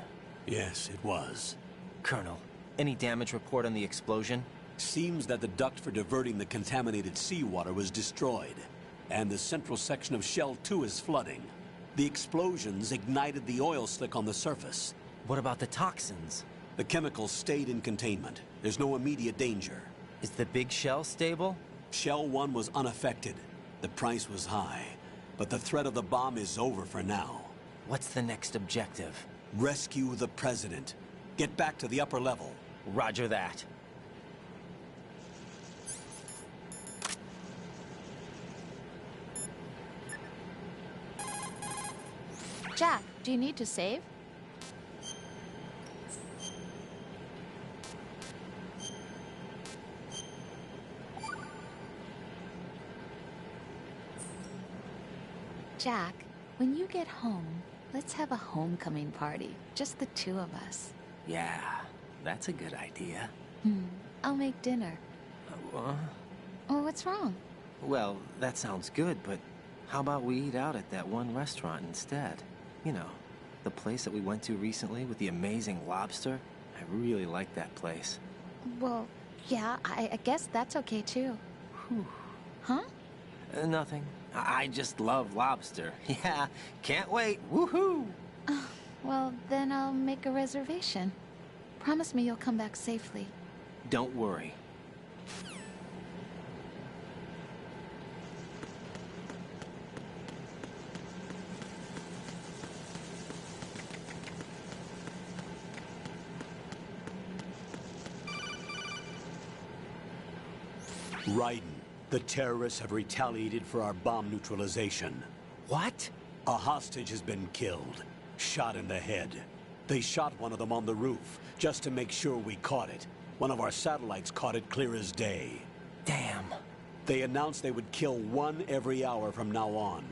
Yes, it was. Colonel, any damage report on the explosion? Seems that the duct for diverting the contaminated seawater was destroyed, and the central section of Shell 2 is flooding. The explosions ignited the oil slick on the surface. What about the toxins? The chemicals stayed in containment. There's no immediate danger. Is the big shell stable? Shell 1 was unaffected. The price was high, but the threat of the bomb is over for now. What's the next objective? Rescue the President. Get back to the upper level. Roger that. Jack, do you need to save? Jack, when you get home, let's have a homecoming party. Just the two of us. Yeah, that's a good idea. I'll make dinner. Oh, what's wrong? Well, that sounds good, but how about we eat out at that one restaurant instead? You know, the place that we went to recently with the amazing lobster. I really like that place. Well, yeah, I guess that's okay too. Huh? Nothing. I just love lobster. Yeah, can't wait. Woohoo! Well, then I'll make a reservation. Promise me you'll come back safely. Don't worry. Raiden, the terrorists have retaliated for our bomb neutralization. What? A hostage has been killed, shot in the head. They shot one of them on the roof, just to make sure we caught it. One of our satellites caught it clear as day. Damn. They announced they would kill one every hour from now on.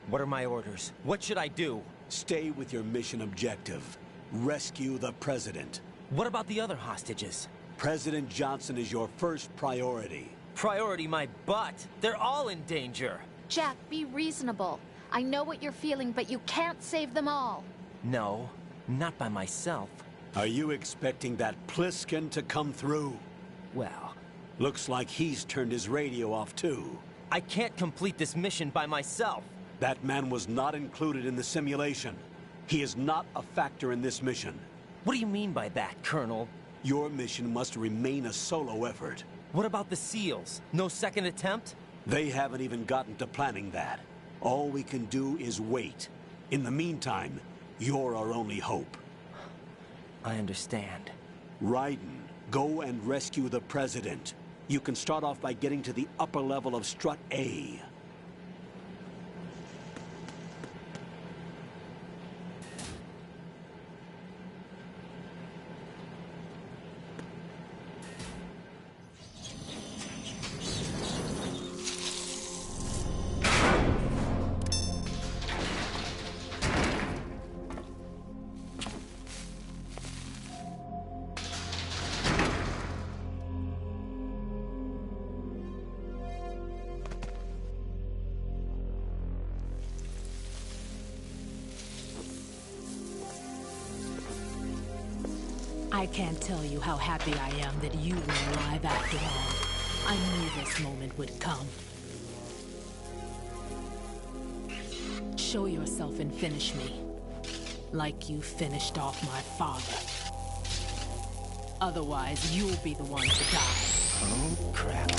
What are my orders? What should I do? Stay with your mission objective. Rescue the President. What about the other hostages? President Johnson is your first priority. Priority my butt. They're all in danger. Jack, be reasonable. I know what you're feeling, but you can't save them all. No, not by myself. Are you expecting that Pliskin to come through? Well, looks like he's turned his radio off too. I can't complete this mission by myself. That man was not included in the simulation. He is not a factor in this mission. What do you mean by that, Colonel? Your mission must remain a solo effort. What about the SEALs? No second attempt? They haven't even gotten to planning that. All we can do is wait. In the meantime, you're our only hope. I understand. Raiden, go and rescue the President. You can start off by getting to the upper level of Strut A. I can't tell you how happy I am that you were alive after all. I knew this moment would come. Show yourself and finish me. Like you finished off my father. Otherwise, you'll be the one to die. Oh, crap.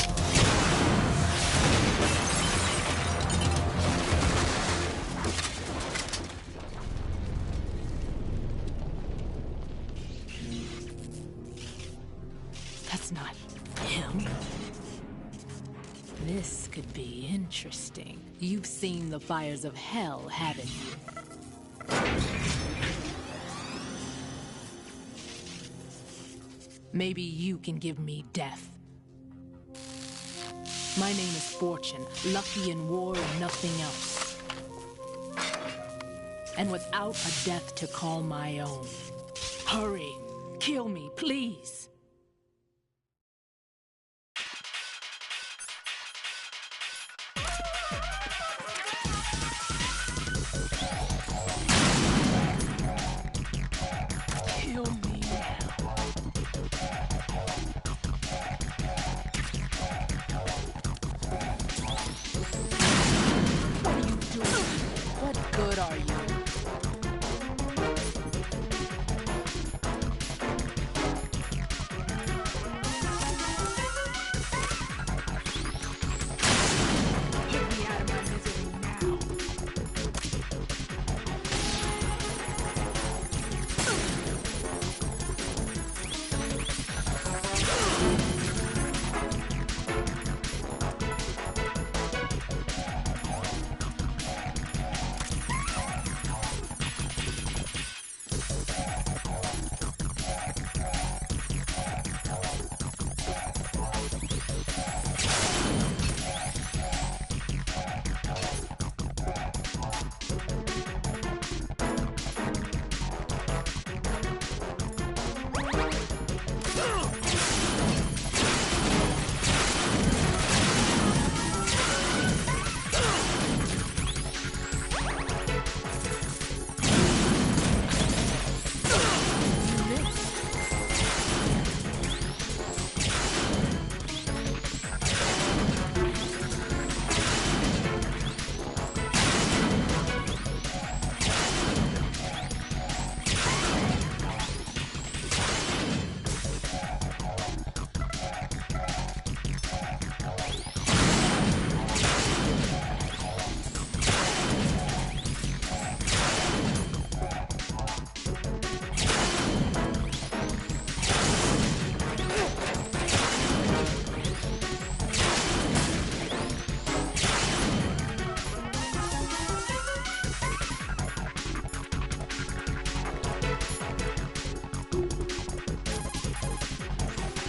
That's not him. This could be interesting. You've seen the fires of hell, haven't you? Maybe you can give me death. My name is Fortune, lucky in war and nothing else. And without a death to call my own. Hurry, kill me, please. Kill me now. What are you doing? What good are you? Get me out of my misery now.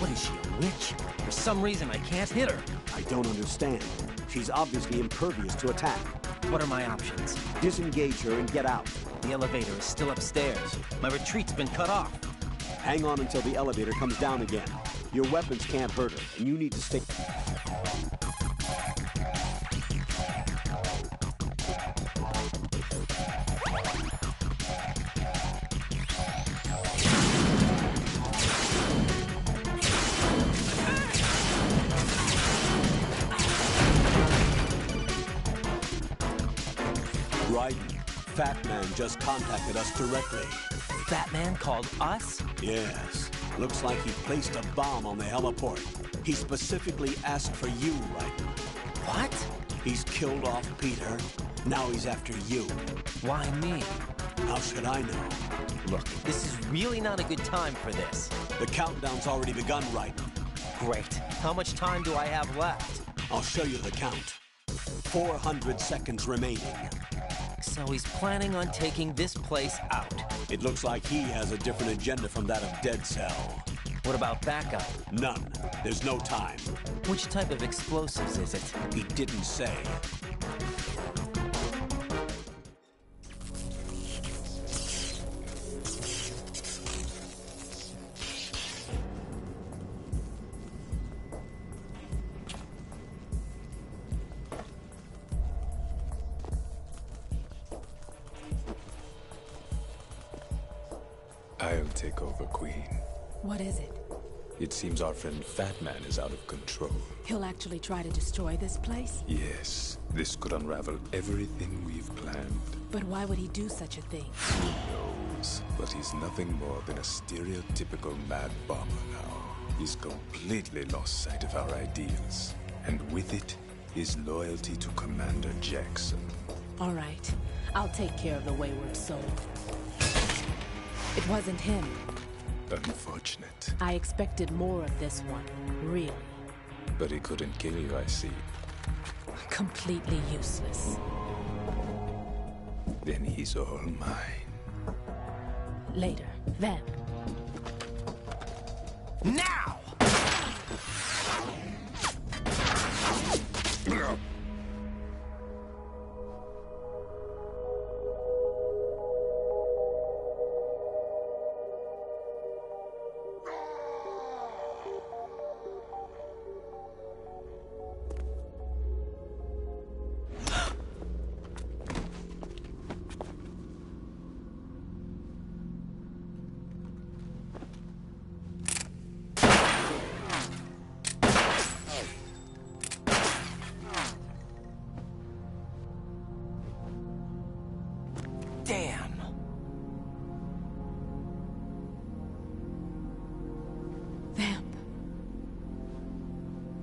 What is she, a witch? For some reason, I can't hit her. I don't understand. She's obviously impervious to attack. What are my options? Disengage her and get out. The elevator is still upstairs. My retreat's been cut off. Hang on until the elevator comes down again. Your weapons can't hurt her, and you need to stay... Raiden, Fat Man just contacted us directly. Fat Man called us? Yes. Looks like he placed a bomb on the heliport. He specifically asked for you, Raiden. What? He's killed off Peter. Now he's after you. Why me? How should I know? Look, this is really not a good time for this. The countdown's already begun, Raiden. Great. How much time do I have left? I'll show you the count. 400 seconds remaining. So he's planning on taking this place out. It looks like he has a different agenda from that of Dead Cell. What about backup? None. There's no time. Which type of explosives is it? He didn't say. I'll take over, Queen. What is it? It seems our friend Fat Man is out of control. He'll actually try to destroy this place? Yes, this could unravel everything we've planned. But why would he do such a thing? Who knows? But he's nothing more than a stereotypical mad bomber now. He's completely lost sight of our ideals. And with it, his loyalty to Commander Jackson. All right. I'll take care of the wayward soul. It wasn't him. Unfortunate. I expected more of this one. Really. But he couldn't kill you, I see. Completely useless. Then he's all mine. Later. Then. Now! Damn. Vamp.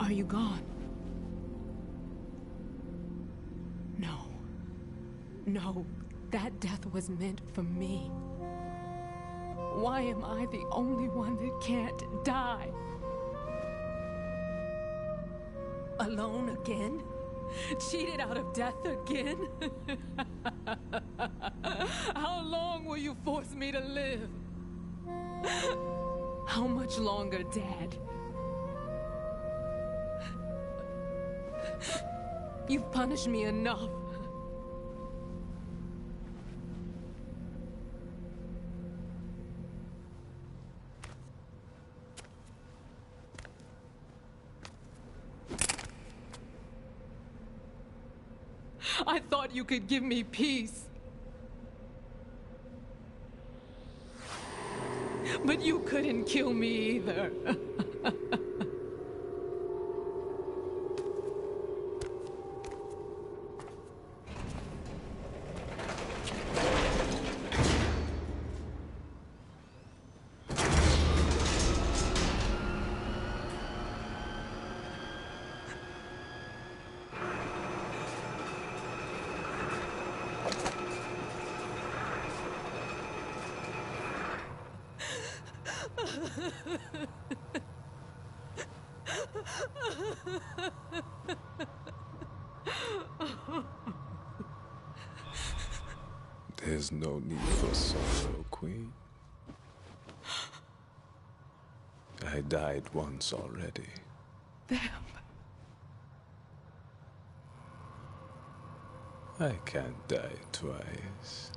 Are you gone? No. No. That death was meant for me. Why am I the only one that can't die? Alone again? Cheated out of death again? How long will you force me to live? How much longer, Dad? You've punished me enough. I thought you could give me peace. But you couldn't kill me either. There's no need for sorrow, Queen. I died once already. Vamp. I can't die twice.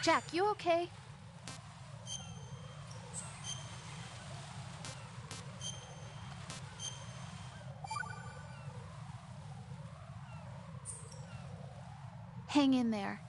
Jack, you okay? Hang in there.